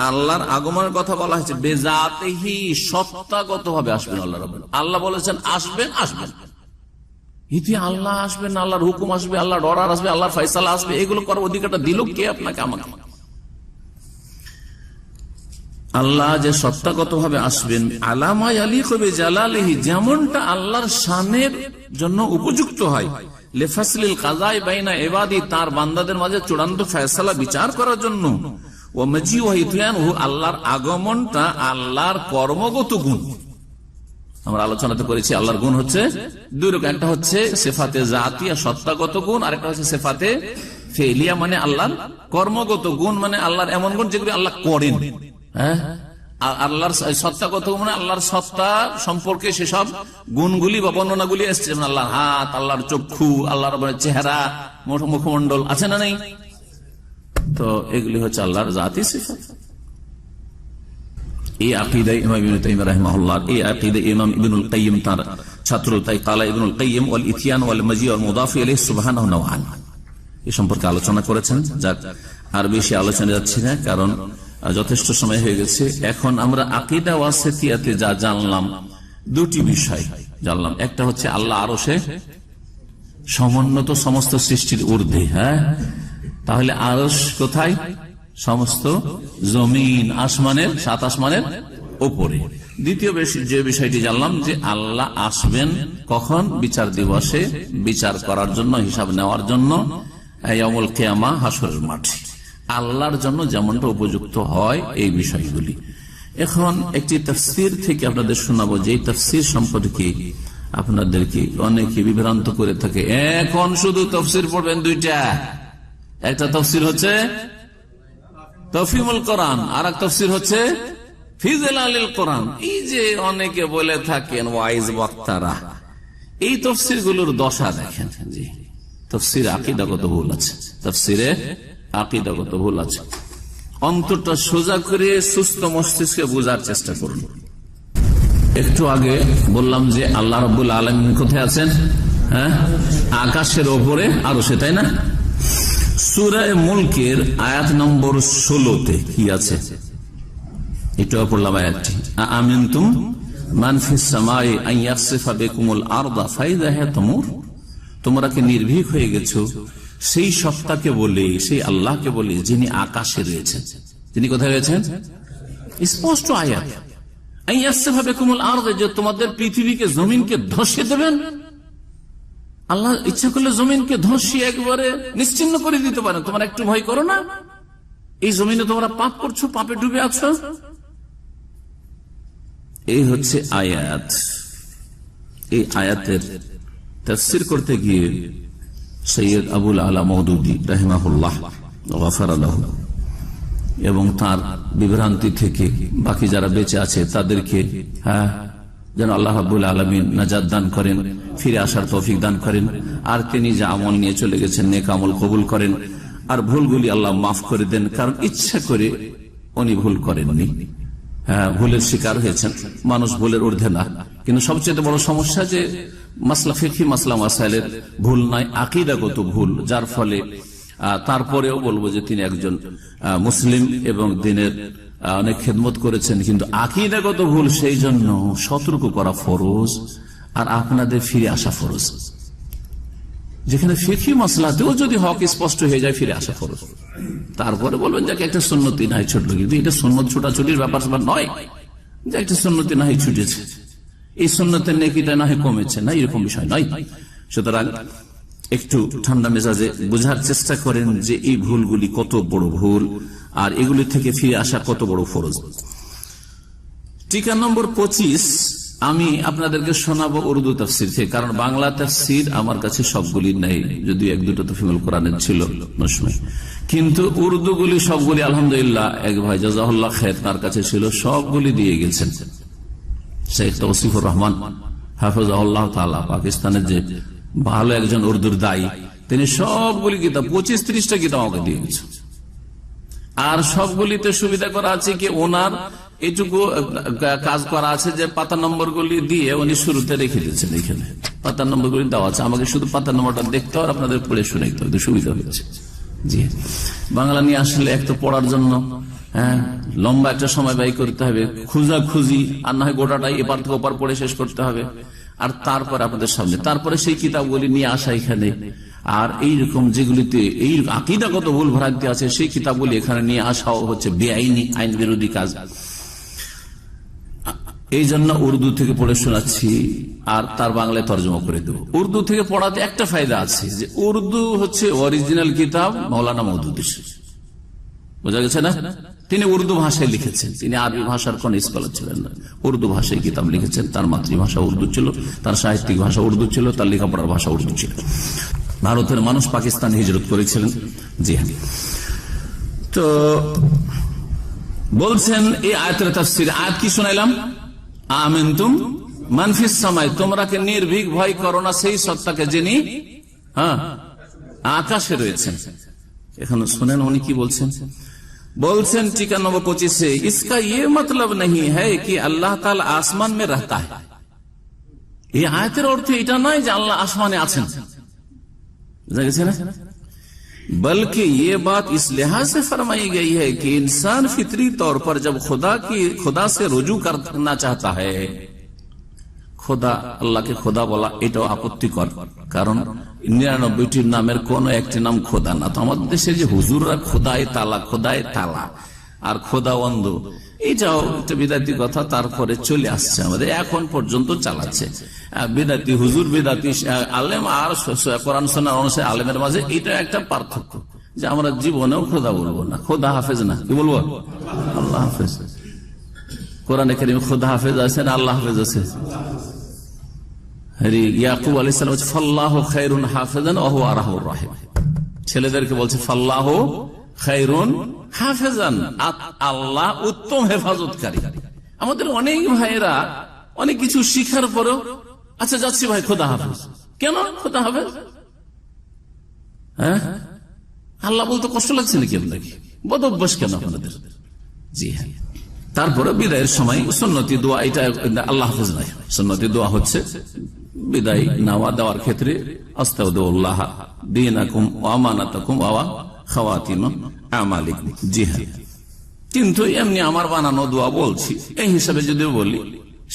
আল্লাহর আগমনের কথা বলা হয়েছে বেজাতিহি, সত্তাগত ভাবে আসবেন আল্লাহ রাব্বুল। আল্লাহ বলেছেন আসবেন, ইতি আল্লাহ আসবেন, আল্লাহর হুকুম আসবে, আল্লাহর অর্ডার আসবে, আল্লাহর ফয়সালা আসবে, এগুলো করার অধিকারটা দিল কে আপনাকে আমাকে? আল্লাহ যে সত্তাগত ভাবে আসবেন, আলামা ইয়ালিকু বিজালালিহি, যেমনটা আল্লাহর শানের জন্য উপযুক্ত হয়, লিফাসলিল কাযাই বাইনা ইবাদি, তার বান্দাদের মাঝে চূড়ান্ত ফয়সালা বিচার করার জন্য, ও মাজি ওয়া ইতিয়ানহু, আল্লাহর আগমনটা আল্লাহর কর্মগত গুণ। আমরা আলোচনাতে করেছি আল্লাহর গুণ হচ্ছে দুই রকম, একটা হচ্ছে সিফাতে জাতিয়া সত্তাগত গুণ, আর একটা হচ্ছে সিফাতে ফেলিয়া মানে আল্লাহর কর্মগত গুণ, মানে আল্লাহর এমন গুণ যেগুলি আল্লাহ করেন। হ্যাঁ, আল্লাহর সত্তাগত মানে আল্লাহর সত্তা সম্পর্কে সেসব গুণগুলি বা বর্ণনাগুলি এসছে, যেমন আল্লাহর হাত, আল্লাহর চক্ষু, আল্লাহর চেহারা, মুখমন্ডল আছে না নেই? তো এগুলি হচ্ছে আল্লাহর জাতি সিফাত। এই আকীদায় ইমাম ইবনে তাইমিয়া রাহিমাহুল্লাহ, এই আকীদায় ইমাম ইবনুল কাইয়্যিম তার ছাত্র, তাই কালা ইবনুল কাইয়্যিম ওয়াল ইতিয়ান ওয়াল মাজি ওয়াল মুদাফ ইলাইহি সুবহানাহু নওয়ান, এই সম্পর্কে আলোচনা করেছেন। যাক, আর বেশি আলোচনা যাচ্ছে না, কারণ যথেষ্ট সময় হয়ে গেছে। এখন আমরা আকীদা ওয়াসিতিয়াতে যা জানলাম, দুটি বিষয় জানলাম। একটা হচ্ছে আল্লাহ আরশে সমুন্নত, সমস্ত সৃষ্টির ঊর্ধ্বে। হ্যাঁ, তাহলে আরশ কোথায়? সমস্ত জমিন, আসমানের, সাত আসমানের উপরে। দ্বিতীয় যে বিষয়টি জানলাম যে আল্লাহ আসবেন কখন? বিচার দিবসে, বিচার করার জন্য, হিসাব নেওয়ার জন্য, ইয়াউমুল কিয়ামা, হাসরের মাঠে। আল্লাহর জন্য যেমনটা উপযুক্ত হয় এই বিষয়গুলি। এখন একটি তাফসীর থেকে আপনাদের শোনাবো, যে তাফসীর সম্পর্কে আপনাদেরকে অনেকে বিভ্রান্ত করে থাকে। এখন শুধু তাফসীর পড়বেন দুইটা, একটা তাফসীর হচ্ছে তাফহিমুল কোরআন, আর এক তাফসীর হচ্ছে ফি জিলালিল কোরআন। এই যে অনেকে বলে থাকেন ওয়াইজ বক্তারা, এই তাফসীর গুলোর দশা দেখেন। জি, তাফসীরে আকীদাগত ভুল আছে, তাফসীরে আকীদাগত ভুল আছে। অন্তরটা সোজা করে সুস্থ মস্তিষ্কে বোঝার চেষ্টা করুন। একটু আগে বললাম যে আল্লাহ রাব্বুল আলামিন কোথায় আছেন? হ্যাঁ, আকাশের ওপরে আরশে, তাই না? সূরা মুলকের আয়াত নম্বর 16-তে কি আছে? একটু পড়লাম আয়াতটি, আমিনতুম মান ফিস সামাই আন ইয়াখসিফা বিকুমুল আরদা ফাইযা হিয়া তামুর, তোমরা কি নির্ভীক হয়ে গেছো সেই সত্তাকে বলে, সেই আল্লাহকে বলে যিনি আকাশে রয়েছেন। তিনি কোথায় রয়েছেন? স্পষ্ট আয়াত, আন ইয়াখসিফা বিকুমুল আরদা, যে তোমাদের পৃথিবীকে, জমিনকে ধসে দেবেন। আল্লাহ ইচ্ছা করলে জমিনকে ধসিয়ে একবারে নিশ্চিন্ন করে দিতে পারেন। তোমরা একটু ভয় করো না? এই জমিনে তোমরা পাপ করছো, পাপে ডুবে আছো। এই হচ্ছে আয়াত। এই আয়াতের তাফসীর করতে গিয়ে সৈয়দ আবুল আলা মওদুদী রাহিমাহুল্লাহ গফারা লাহু এবং তার বিভ্রান্তি থেকে বাকি যারা বেঁচে আছে তাদেরকে যেন আল্লাহ রাব্বুল আলামিন নাজাত দান করেন, ফিরে আসার তৌফিক দান করেন, আর তিনি যে আমল নিয়ে চলে গেছেন নেক আমল কবুল করেন, আর ভুলগুলি আল্লাহ মাফ করে দেন। কারণ ইচ্ছা করে উনি ভুল করেননি, ভুলের শিকার হয়েছেন। মানুষ ভুলের ঊর্ধ্বে না, কিন্তু সবচেয়ে বড় সমস্যা যে মাসলা ফিকহি, মাসলা মাসাইলের ভুল নয়, আকীদাগত ভুল, যার ফলে তারপরেও বলবো যে তিনি একজন মুসলিম এবং দিনের অনেক খেদমত করেছেন, কিন্তু আকীদাগত ভুল, সেই জন্য সতর্ক করা ফরজ, আর আপনাদের ফিরে আসা ফরজ। যেখানে ফিকহি মাসলাতেও যদি হক স্পষ্ট হয়ে যায়, ফিরে আসা ফরজ। তারপরে বলবেন যে একটা সুন্নতি নাই ছুটলো, কিন্তু এটা সুন্নত ছুটাছুটির ব্যাপার নয় যে একটা সুন্নতি না হয় ছুটেছে, এই সুন্নতের নেকিটা না হয় কমেছে, না, এরকম বিষয় নয়। সুতরাং একটু ঠান্ডা মেজাজে বোঝার চেষ্টা করেন যে এই ভুলগুলি কত বড় ভুল, আর এগুলি থেকে ফিরে আসা কত বড় ফরজ। টিকা নম্বর 25 আমি আপনাদেরকে শোনাবো উর্দু তাফসীর থেকে, কারণ বাংলা তাফসীর আমার কাছে সবগুলি নেই, যদিও এক দুটো তাফসীরুল কোরআনের ছিল নসময়, কিন্তু উর্দুগুলি সবগুলি আলহামদুলিল্লাহ এক ভাই জাযাহুল্লাহ খায়র তার কাছে ছিল, সবগুলি দিয়ে গেছেন শেখ তৌসিফুর রহমান হাফিজাহুল্লাহ তাআলা, পাকিস্তানের যে ভালো একজন উর্দুর দায়ী, তিনি সবগুলি কিতাব 25-30টা কিতাব আমাকে দিয়ে গেছে। আর সবগুলিতে সুবিধা করা আছে কি, ওনার এইটুকু কাজ করা আছে যে পাতা নম্বর গুলি দিয়ে উনি শুরুতে রেখে দিয়েছেন, এখানে পাতা নম্বর গুলি দেওয়া আছে, আমাকে শুধু পাতা নম্বরটা দেখতে হবে, আপনাদের পড়ে শুনে হবে, সুবিধা হয়েছে। জি, বাংলা নিয়ে আসলে এক তো পড়ার জন্য লম্বা একটা সময় ব্যয় করতে হবে, খুঁজি, আর না হয় গোটাটাই এপার থেকে ওপার পড়ে শেষ করতে হবে, আর তারপরে আপনাদের সামনে তারপরে সেই কিতাবগুলি নিয়ে আসা এখানে। আর এইরকম যেগুলিতে এই আকীদাগত ভুল ভ্রান্তি আছে সেই কিতাবগুলি এখানে নিয়ে আসাও হচ্ছে বেআইনি, আইন বিরোধী কাজ। এই জন্য উর্দু থেকে পড়ে শোনাচ্ছি আর তার বাংলায় তর্জমা করে দেবো। উর্দু থেকে পড়াতে একটা ফায়দা আছে যে উর্দু হচ্ছে অরিজিনাল কিতাব মৌলানা মওদুদীর, বোঝা গেছে না? তিনি উর্দু ভাষায় লিখেছেন, তিনি আরবি ভাষার কোন স্কলার ছিলেন না, উর্দু ভাষায় কিতাব লিখেছেন। তার মাতৃভাষা উর্দু ছিল, তার সাহিত্যিক ভাষা উর্দু ছিল, তার লেখাপড়ার ভাষা উর্দু ছিল। ভারতের মানুষ পাকিস্তান হিজরত করেছিলেন। জি হ্যাঁ, তো বলছেন এই আয়াতের তাফসীর, আয়াত কি শোনাইলাম, আমিনতুম মান ফিস সামাই, তোমরা কি নির্ভীক ভয় করো না সেই সত্তাকে যিনি আকাশে রয়েছেন। এখন শুনেন উনি কি বলছেন। বলছেন टीका नंबर 25 से, इसका ये मतलब नहीं है कि अल्लाह ताला आसमान में रहता है। এই আয়াতের অর্থ এটা নয় যে আল্লাহ আসমানে আছেন, বুঝা গেছে না? बल्कि ये बात इस लिहाज से फरमाई गई है कि इंसान फितरी तौर पर जब खुदा से रुजू करना चाहता है, খোদা, আল্লাহকে খোদা বলা এটাও আপত্তিকর, কারণ 99টির নামের কোন একটি নাম খোদা না। তো আমাদের দেশে যে হুজুররা খোদায় তালা আর খোদা অন্ধ, এটাও একটা বিদাতি কথা, তারপরে চলে আসছে আমাদের, এখন পর্যন্ত চালাচ্ছে বিদাতি হুজুর, বিদাতি আলেম আর কোরআন সুন্নাহ অনুসারে আলেমের মাঝে এটা একটা পার্থক্য, যে আমরা জীবনেও খোদা বলবো না, খোদা হাফেজ না, কি বলবো, আল্লাহ হাফেজ। কোরআনে কারীমে খোদা হাফেজ আছে না আল্লাহ হাফেজ আছে? ইয়াকুব আলাইহিস সালাম বলছে ফাল্লাহু খায়রুন হাফিজান ওয়া হুয়া আরহামুর রাহিম, ছেলেদেরকে বলছে ফাল্লাহু খায়রুন হাফিজান, আল্লাহ উত্তম হেফাজতকারী। আমাদের অনেক ভাইয়েরা অনেক কিছু শিখার পরেও আচ্ছা যাচ্ছি ভাই খোদা হাফেজ, কেন খোদা হাফেজ? হ্যাঁ, আল্লাহ বলতে কষ্ট লাগছে নাকি আপনাকে? বদ অভ্যাস কেন আপনাদের? জি হ্যাঁ, তারপরে বিদায়ের সময় সুন্নতি দোয়া, এটা আল্লাহ হাফেজ নাই, সুন্নতি দোয়া হচ্ছে বিদায় নেওয়া দেওয়ার ক্ষেত্রে আস্তাউদুল্লাহ দীনাকুম ওয়া আমানাতাকুম ওয়া খাওয়াতিম আমালিকুম। জি হ্যাঁ, কিন্তু এমনি আমার বানানো দোয়া বলছি, এই হিসাবে যদি বলি,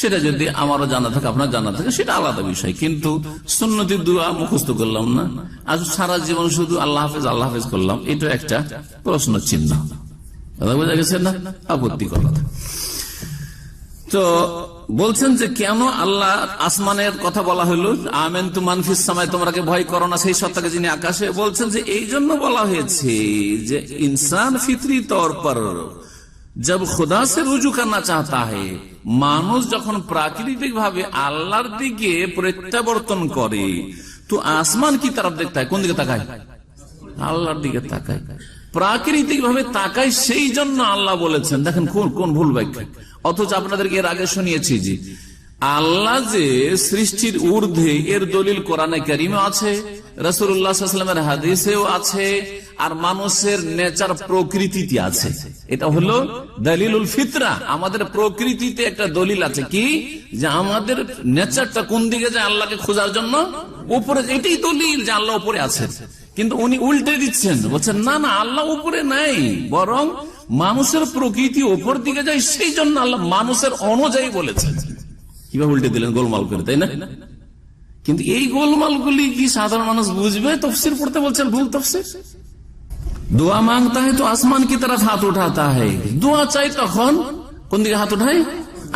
সেটা যদি আমারও জানা থাকে আপনার জানা থাকে সেটা আলাদা বিষয়, কিন্তু সুন্নতি দোয়া মুখস্থ করলাম না, আজ সারা জীবন শুধু আল্লাহ হাফেজ করলাম, এটা একটা প্রশ্ন চিহ্ন, বোঝা গেছে না? আপত্তিকর কথা। তো বলছেন যে কেন আল্লাহ আসমানের কথা বলা হলো, আমিনতুম মান ফিস সামাই, তোমরাকে ভয় করো না সেই সত্তাকে যিনি আকাশে। বলছেন যে এই জন্য বলা হয়েছে যে ইনসান ফিতরি তौर पर जब खुदा से रुजू करना चाहता है, মানুষ যখন প্রাকৃতিক ভাবে আল্লাহর দিকে প্রত্যাবর্তন করে তো আসমান কি তরফ দেখতে হয়, কোন দিকে তাকায়? আল্লাহর দিকে তাকায়, প্রাকৃতিক ভাবে তাকায়, সেই জন্য আল্লাহ বলেছেন। দেখেন কোন ভুল ব্যাখ্যা, অথচ আপনাদেরকে এর আগে শুনিয়েছি যে আল্লাহ যে সৃষ্টির ঊর্ধ্বে, এর দলিল কোরআনে কারিমে আছে, রাসূলুল্লাহ সাল্লাল্লাহু আলাইহি ওয়াসাল্লামের হাদিসেও আছে, আর মানুষের নেচার প্রকৃতিতে আছে। এটা হলো দলিলুল ফিতরা, আমাদের প্রকৃতিতে একটা দলিল আছে কি, যে আমাদের নেচারটা কোন দিকে যায়, আল্লাহকে খোঁজার জন্য উপরে, এটাই দলিল যে আল্লাহ উপরে আছে। কিন্তু উনি উল্টে দিচ্ছেন, বলছেন না না আল্লাহ উপরে নাই, বরং মানুষের প্রকৃতি উপর দিকে যায়, সেই জন্য আল্লাহ মানুষের অনুযায়ী বলেছেন। কিভাবে উল্টে দিলেন, গোলমাল করে, তাই না? কিন্তু এই গোলমালগুলি কি সাধারণ মানুষ বুঝবে? তফসির পড়তে বলছেন ভুল তফসির। দোয়া মাংতা है तो आसमान की तरफ हाथ उठाता है, দোয়া চাই তখন কোন দিকে হাত উঠায়?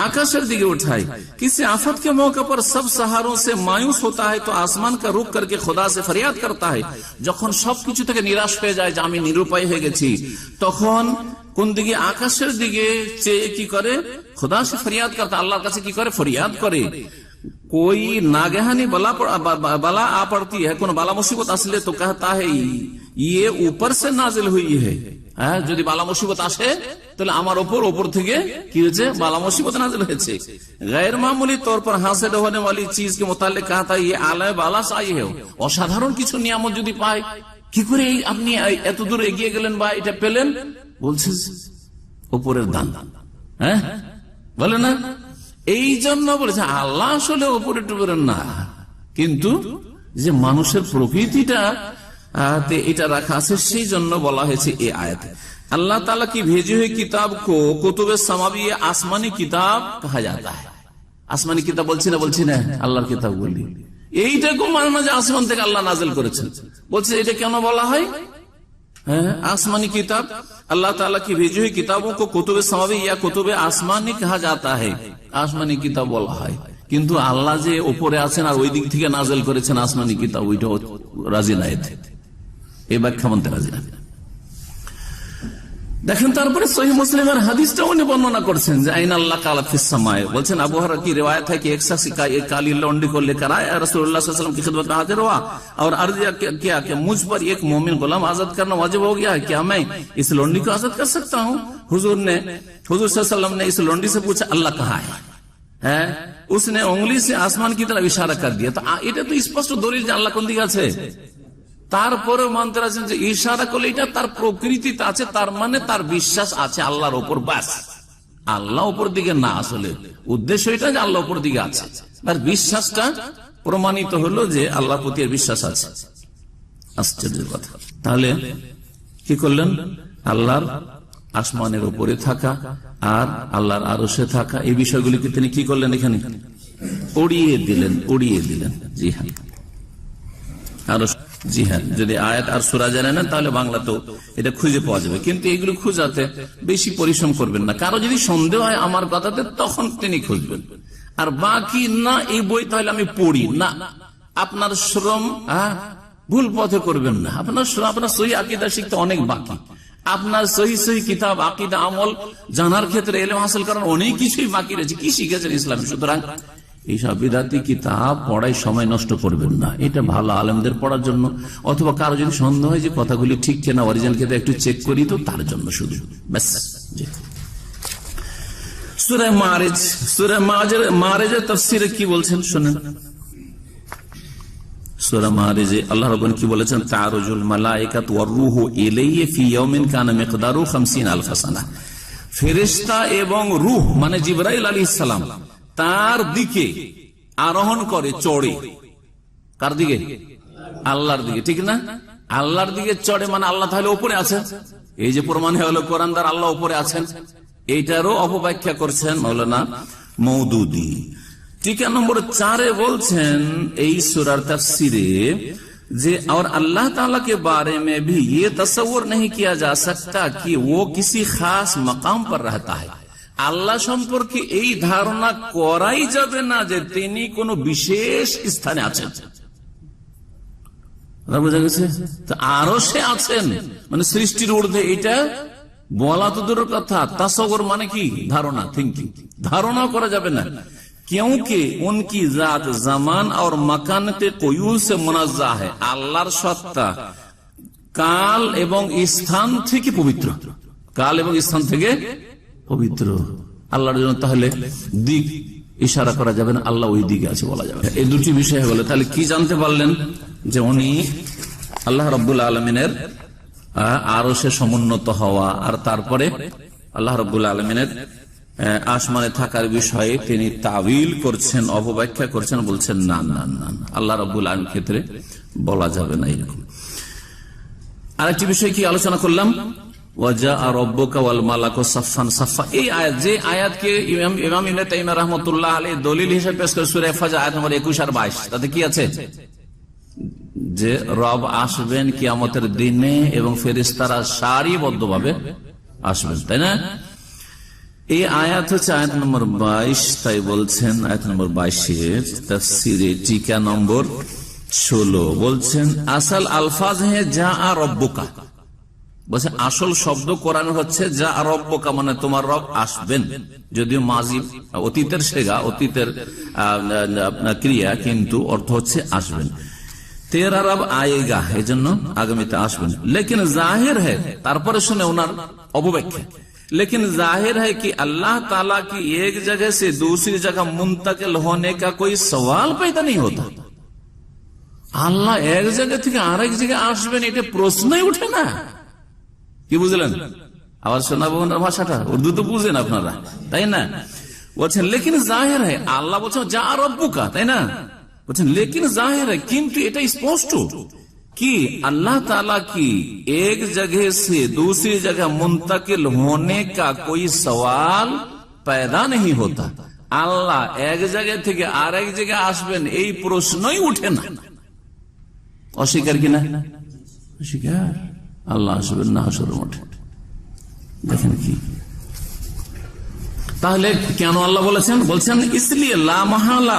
आकाशेर दिखे उठाए। किसी आफत के मौके पर सब सहारों से मायूस होता है तो आसमान का रुख करके खुदा से फरियाद करता है। যখন সবকিছু থেকে নিরাশ হয়ে যায় যে আমি নিরুপায় হয়ে গেছি, তখন কোন দিকে? আকাশের দিকে চেয়ে কি করে? खुदा से फरियाद करता, আল্লাহর কাছে কি করে? फरियाद করে। कोई नागहानी बला आ पड़ती है, कोई बाला मुसीबत असले तो कहता है ये ऊपर से नाजिल हुई है, হ্যাঁ, যদি বালা মুসিবত আসে তাহলে আমার ওপর থেকে কি হয়েছে, বালা মুসিবত নাযিল হয়েছে। গैर मामूली तौर पर हासिल होने वाली चीज के मुताल्लिक कहा था ये आला बाला साई है। অসাধারণ কিছু নিয়ামত যদি পায়, কি করে আপনি এত দূর এগিয়ে গেলেন বা এটা পেলেন? বলছে উপরের দান। হ্যাঁ, বলে না, এই জন্য বলেছে আল্লাহ আসলে উপরে টুপরে না, কিন্তু যে মানুষের প্রকৃতিটা এটা রাখা আছে, সেই জন্য বলা হয়েছে এই আয়াতে। अल्लाह ताला की भेजी हुई किताब को कुतुबे समावी आसमानी किताब कहा जाता है। আসমানি কিতাব বলছি না, আল্লাহর কিতাব বলি। এইটাকে মাঝে মাঝে আসমান থেকে আল্লাহ নাজিল করেছেন। বলছে এটা কেন বলা হয় আসমানি কিতাব? अल्लाह ताला की भेजी हुई किताबों को कुतुबे समावी या कुतुबे आसमानी कहा जाता है। আসমানি কিতাব বলা হয়, কিন্তু আল্লাহ যে উপরে আছেন আর ওই দিক থেকে নাজিল করেছেন আসমানি কিতাব, ওইটা রাজি না। এই ব্যাখ্যা মানতে রাজি না। দেখেন তারপরে সহিহ মুসলিমের হাদিসটা উনি বর্ণনা করছেন যে আইন আল্লাহ কালা ফিস সামায়ে। বলছেন আবু হুরায়রা की रिवायत है कि एक शख्स एक काली लौंडी को लेकर आया, रसूलुल्लाह सल्लल्लाहु अलैहि वसल्लम की खिदमत में हाजिर हुआ और अर्ज किया कि मुझ पर एक मोमिन गुलाम आजाद करना वाजिब हो गया है, क्या मैं इस लौंडी को आजाद कर सकता हूँ? हुजूर सल्लल्लाहु अलैहि वसल्लम ने इस लौंडी से पूछा अल्लाह कहाँ है? उसने उंगली से आसमान की तरफ इशारा कर दिया। तो এটা তো স্পষ্ট দলিল যে আল্লাহ কোন দিকে আছে। তারপরে মানতে আছেন যে ইশারা করলে এটা তার প্রকৃতিতে আছে, তার মানে তার বিশ্বাস আছে আল্লাহর উপর। বাস, আল্লাহ উপর দিকে না, আসলে উদ্দেশ্য এটা যে আল্লাহ উপর দিকে আছে, তার বিশ্বাসটা প্রমাণিত হলো যে আল্লাহর প্রতি বিশ্বাস আছে। আশ্চর্যের কথা। তাহলে কি করলেন? আল্লাহর আসমানের উপরে থাকা আর আল্লাহর আরশে থাকা, এই বিষয়গুলিকে তিনি কি করলেন? এখানে উড়িয়ে দিলেন। জি হ্যাঁ, আরশ। জি হ্যাঁ, যদি আয়াত আর সূরা জানেন না তাহলে বাংলাতেও এটা খুঁজে পাওয়া যাবে, কিন্তু এগুলো খুঁজাতে বেশি পরিশ্রম করবেন না। কারো যদি সন্দেহ হয় আমার কথাতে, তখন তিনি খুঁজবেন। আর বাকি না, এই বই তাহলে আমি পড়ি না, আপনার শ্রম ভুল পথে করবেন না। আপনার সহি আকীদা শিখতে অনেক বাকি, আপনার সহি কিতাব আকীদা আমল জানার ক্ষেত্রে, ইলম হাসিল করার অনেক কিছুই বাকি রয়েছে। কি শিখেছেন ইসলামে? সুতরাং এইসব বিদাতি কিতাব পড়ায় সময় নষ্ট করবেন না। এটা ভালো আলেমদের পড়ার জন্য, অথবা কারো যদি সন্দেহ হয় যে কথাগুলি ঠিক কিনা, অরিজিনাল কিতাব একটু চেক করি, তো তার জন্য শুধু ব্যাস। সূরা মারিজ, সূরা মারিজের তাফসীরে কি বলছেন শুনেন। সূরা মারিজে আল্লাহ রাব্বুল কি বলেছেন? তারুজুল মালায়েকাতু ওয়ার রূহু ইলাইহি ফি ইয়াউমিন কানা মিকদারু 50000 সানা। ফেরেশতা এবং রূহ মানে জিবরাইল আলাইহিস সালাম তার দিকে আরোহণ করে, চড়ে। কার দিকে? আল্লাহর দিকে, ঠিক না? আল্লাহর দিকে চড়ে মানে আল্লাহ তাহলে উপরে আছেন। এই যে প্রমাণ হলো কোরআন দ্বারা আল্লাহ উপরে আছেন, এইটারও অপব্যাখ্যা করছেন মাওলানা মওদুদি। টিকা নম্বর 4 বলছেন এই সূরার তাফসীরে যে और अल्लाह ताला के बारे में भी ये तस्वुर नहीं किया जा सकता कि वो किसी खास मकाम पर रहता है। আল্লাহ সম্পর্কে এই ধারণা করাই যাবে না যে তিনি কোন বিশেষ স্থানে আছেন। বোঝা গেছে? আরো সে আছেন মানে সৃষ্টির ঊর্ধ্বে, এটা বলা তো দূরের কথা। তাসাউর মানে কি? ধারণা, থিঙ্কিং। ধারণা করা যাবে না, क्योंकि उनकी जात जमान और मकान के कोयूल से मुनाज़्ज़ा है। আল্লাহর সত্তা কাল এবং স্থান থেকে পবিত্র, কাল এবং স্থান থেকে পবিত্র। আল্লাহর জন্য তাহলে দিক ইশারা করা যাবে না, আল্লাহ ওই দিকে আছে বলা যাবে। এই দুটি বিষয় হলো, তাহলে কি জানতে পারলেন? যে উনি আল্লাহ রাব্বুল আলামিনের আরশে সমুন্নত হওয়া, আর তারপরে আল্লাহ রাব্বুল আলামিনের আসমানে থাকার বিষয়ে তিনি তাবিল করছেন, অপব্যাখ্যা করছেন, বলছেন না না না, আল্লাহ রাব্বুল আলামিনের ক্ষেত্রে বলা যাবে না এরকম। আরেকটি বিষয় কি আলোচনা করলাম? ওয়াজা রাব্বুকা ওয়াল মালাকু সাফফান সাফফা। এই আয়াত, যে আয়াতকে ইমাম ইবনে তাইমিয়া রাহমাতুল্লাহ আলাইহি দলিল হিসেবে পেশ করে সূরা ফাজর আয়াত নম্বর 21 আর 22, তাতে কি আছে? যে রব আসবেন কিয়ামতের দিনে এবং ফেরেশতারা সারিবদ্ধভাবে আসবেন, তাই না? এই আয়াত হচ্ছে আয়াত নম্বর 22। তাই বলছেন আয়াত নম্বর 22 তাফসীরে টিকা নম্বর 16 বলছেন আসল আলফাজ হে যা রব্বুকা। বলছে আসল শব্দ কোরআন হচ্ছে যা রব্বুকা, মানে তোমার রব আসবেন। যদিও মাজি অতীতের সেগা, অতীতের ক্রিয়া, কিন্তু অর্থ হচ্ছে আসবেন। তেরা রব আয়েগা, এই জন্য আগামীতে আসবেন। লেকিন জাহির है, তারপরে শুনে ওনার অপব্যাখ্যা, लेकिन जाहिर है कि अल्लाह ताला की एक जगह से दूसरी जगह मुंतकिल होने का कोई सवाल पैदा नहीं होता। আল্লাহ এক জায়গা থেকে আরেক জায়গায় আসবেন এটা প্রশ্নই উঠে না। কি বুঝলেন? আবার শোনাবো ওনার ভাষাটা, উর্দু তো বুঝেন আপনারা, তাই না? বলছেন লেকিন জাহির है, আল্লাহ বলছেন যা রব্বুকা, তাই না? বলছেন লেকিন জাহির है, কিন্তু এটা স্পষ্ট कि अल्लाह ताला की एक जगह से दूसरी जगह मुंतकिल होने का कोई सवाल पैदा नहीं होता। আল্লাহ এক জায়গা থেকে আরেক জায়গায় আসবেন এই প্রশ্নই উঠে না। অস্বীকার কিনা? অস্বীকার। আল্লাহ আসবেন না হাসরের মাঠে, দেখেন কি। তাহলে কেন আল্লাহ বলেছেন? বলছেন इसलिए ला महला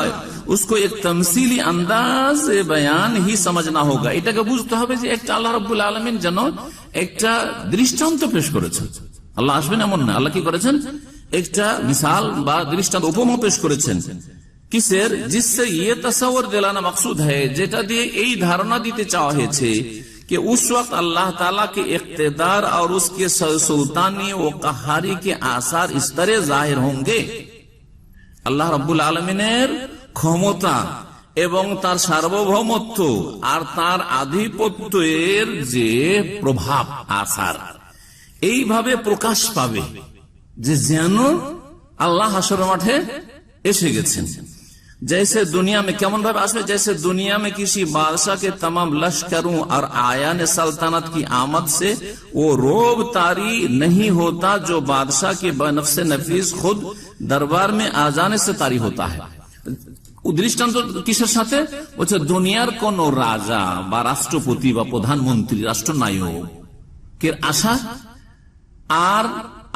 उसको एक तमसीली अंदाज बयान ही समझना होगा। এটাকে বুঝতে হবে যে একটা আল্লাহ রাব্বুল আলামিন যেন একটা দৃষ্টান্ত পেশ করেছেন। আল্লাহ আসবেন এমন না, আল্লাহ কি করেছেন? একটা মিসাল বা দৃষ্টান্ত, উপমা পেশ করেছেন। কিসের? जिससे ये तस्वर दिलाना मकसूद है, যেটা দিয়ে এই ধারণা দিতে চাওয়া হয়েছে कि उस वक्त अल्लाह ताला के इख्तिदार और उसके सुल्तानी व कहारी के आसार इस तरह जाहिर होंगे। আল্লাহ রাব্বুল আলামিনের ক্ষমতা এবং তার সার্বভৌমত্ব আর তার আধিপত্যের যে প্রভাব আসার এইভাবে প্রকাশ পাবে যে যেন আল্লাহ হাসরের মাঠে এসে গেছেন। जैसे दुनिया में केमन भावे आसमे, जैसे दुनिया में किसी बादशाह के तमाम लश्करों और आयान सल्तनत की आमद से वो रोब तारी नहीं होता जो बादशाह के बनफ्से नफीस खुद दरबार में आ जाने से तारी होता है। দৃষ্টান্ত কিসের সাথে? বলছে দুনিয়ার কোন রাজা বা রাষ্ট্রপতি বা প্রধানমন্ত্রী, রাষ্ট্রনায়কের আশা, আর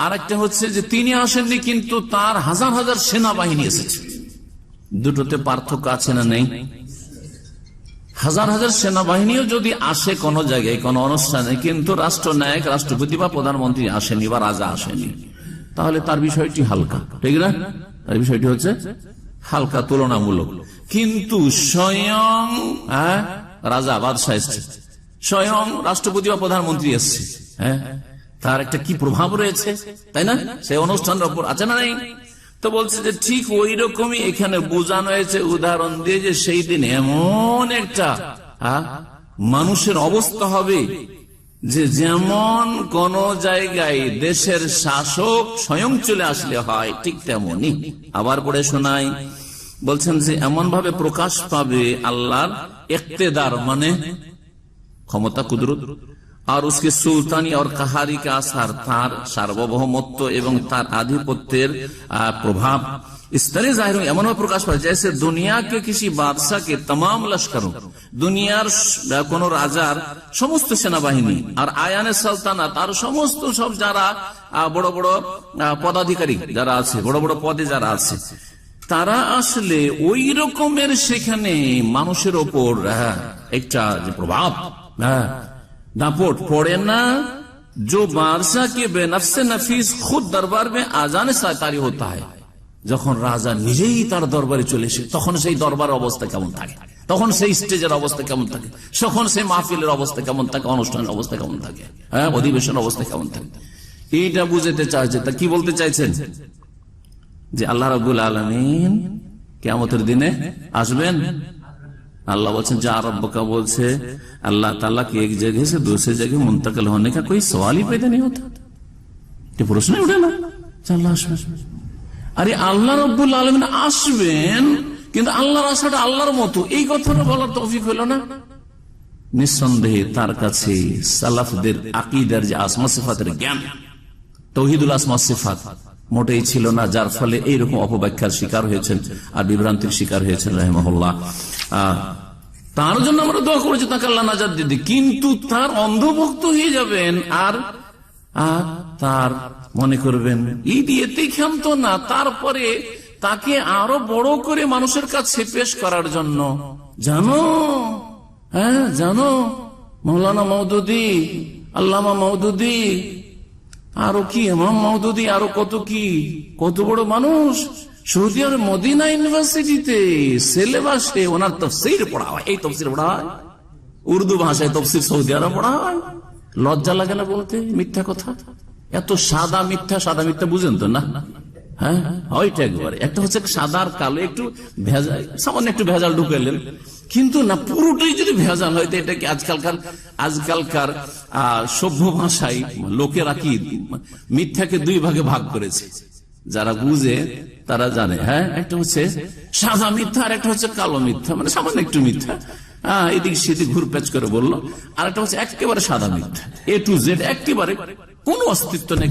আরেকটা হচ্ছে যে তিনি আসেননি কিন্তু তার হাজার হাজার সেনাবাহিনী এসেছে। দুটোতে পার্থক্য আছে না নেই? হাজার হাজার সেনাবাহিনীও যদি আসে কোন জায়গায় কোন অনুষ্ঠানে, কিন্তু রাষ্ট্রনায়ক, রাষ্ট্রপতি বা প্রধানমন্ত্রী আসেনি বা রাজা আসেনি, তাহলে তার বিষয়টি হালকা, ঠিক না? তার বিষয়টি হচ্ছে হালকা তুলনামূলক। কিন্তু স্বয়ং রাজা বাদশাহ এসছে, স্বয়ং রাষ্ট্রপতি বা প্রধানমন্ত্রী এসছে, তার একটা কি প্রভাব রয়েছে, তাই না? সেই অনুষ্ঠানের উপর আছে না নেই? তো বলছে যে ঠিক ওই রকমই এখানে বোঝানো হয়েছে উদাহরণ দিয়ে যে সেই দিন এমন একটা মানুষের অবস্থা হবে যে যেমন কোন জায়গায় দেশের শাসক স্বয়ং চলে আসলে হয় ঠিক তেমনই। আবার পড়ে শোনাই, বলছেন যে এমন ভাবে প্রকাশ পাবে আল্লাহর ইক্তেদার মানে ক্ষমতা, কুদরত, আর उसके सुल्तानी और कहारी का आसार, तार सार्वभौमत्व एवं तार आधिपत्येर प्रभाव इस तरह जाहिर हो, एमन प्रकाश पाए जैसे दुनिया के किसी बादशाह के तमाम लश्करों, दुनियार कोनो राजार समस्त सेनाबाहिनी और आयाने सल्तानात और समस्त सब যারা বড় বড় পদাধিকারী যারা আছে, বড় বড় পদে যারা আছে, তারা আসলে ওই রকমের সেখানে মানুষের ওপর একটা যে প্রভাব दापोट पड़े ना जो बादशाह के बेनफ्से नफीस खुद दरबार में आ जाने से तारी होता है। যখন রাজা নিজেই তার দরবারে চলে এসে তখন সেই দরবার অবস্থা কেমন থাকে, তখন সেই স্টেজের অবস্থা কেমন থাকে, তখন সেই মাহফিলের অবস্থা কেমন থাকে, অনুষ্ঠানের অবস্থা কেমন থাকে, অধিবেশন অবস্থা কেমন থাকে, এইটা বুঝতে চাইছে। তা কি বলতে চাইছেন? যে আল্লাহ রাব্বুল আলামিন কিয়ামতের দিনে আসবেন। अल्लाह बोलते जा रब्बका बोलते अल्लाह ताला की एक जगह से दूसरी जगह मुंतकिल होने का कोई सवाल ही पैदा नहीं होता। प्रश्न उठे ना अल्लाह আসবেন। আরে আল্লাহ রাব্বুল আলামিন আসবেন কিন্তু আল্লাহর আশাটা আল্লাহর মতো, এই কথাটা বলার তৌফিক হলো না। নিঃসন্দেহে তার কাছে সালাফদের আকীদার যে আসমা সিফাতের জ্ঞান, তাওহীদুল আসমা সিফাত মোটেই ছিল না, যার ফলে এইরকম অপব্যাখ্যার শিকার হয়েছেন আর বিভ্রান্তির শিকার হয়েছেন রাহিমাহুল্লাহ। তার জন্য আমরা দোয়া করেছি তাকে আল্লাহ নাজাত দিতে, কিন্তু তার অন্ধভক্ত হয়ে যাবেন আর তার মনে করবেন এই দিয়েতেই ক্ষান্ত না, তারপরে তাকে আরো বড় করে মানুষের কাছে পেশ করার জন্য জানো জানো মৌলানা মওদুদী, আল্লামা মওদুদী, আরো কি ইমাম মওদুদী, আরো কত কি কত বড় মানুষ সৌদি আরব মদিনা ইউনিভার্সিটিতে সিলেবাসে ওনার তাফসীর পড়া হয়। এই তাফসীর পড়া হয় উর্দু ভাষায় তফসির সৌদি আরব পড়া হয়। লজ্জা লাগে না বলতে মিথ্যা কথা? এত সাদা মিথ্যা বুঝেন তো না? হ্যাঁ, ওইটা একবারে একটা হচ্ছে সাদা আর কালো, একটু ভেজাল, সামান্য একটু ভেজাল ঢুকাইলেন, কিন্তু না পুরোটাই যদি ভেজাল হয় তো এটা কি আজকালকার সভ্য ভাষায় লোকেরা কি মিথ্যাকে দুই ভাগে ভাগ করেছে? যারা বুঝে তারা জানে। হ্যাঁ, একটা হচ্ছে সাদা মিথ্যা আর একটা হচ্ছে কালো মিথ্যা, মানে সামান্য একটু মিথ্যা, এদিক সেদিক ঘুরপ্যাচ করে বললো। আর একটা হচ্ছে একেবারে সাদা মিথ্যা, A to Z, একেবারে কোনো অস্তিত্ব নেই,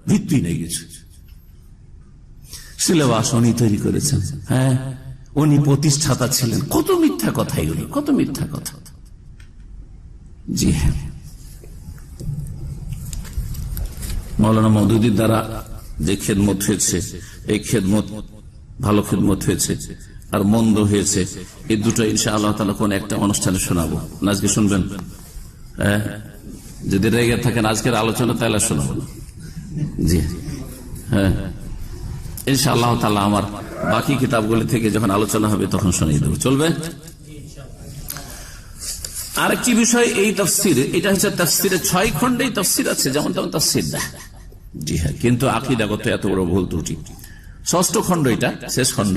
ভিত্তি নেই কিছু। সিলেবাস উনি তৈরি করেছেন। হ্যাঁ, উনি প্রতিষ্ঠাতা ছিলেন। কত মিথ্যা কথা এগুলো, কত মিথ্যা কথা। জি হ্যাঁ, মৌলানা মওদুদীর দ্বারা যে খেদমত হয়েছে, এই খেদমত ভালো খেদমত হয়েছে আর মন্দ হয়েছে, এই দুটো ইনশাআল্লাহ তাআলা কোন একটা অনুষ্ঠানে শোনাবো। আজকে শুনবেন? হ্যাঁ, যদি রেগে থাকেন আজকের আলোচনা তাহলে শোনাবো। জি হ্যাঁ, ইনশাআল্লাহ তাআলা আমার বাকি কিতাবগুলি থেকে যখন আলোচনা হবে তখন শুনিয়ে দেবো, চলবে? আরেকটি বিষয়, এই তাফসীর, এটা হচ্ছে তাফসীরের 6 খণ্ডেই তাফসীর আছে, যেমন তেমন তাফসীর না। জি হ্যাঁ, কিন্তু আকীদাগত এত বড় ভুল ত্রুটি। 6ষ্ঠ খণ্ড, এটা শেষ খণ্ড।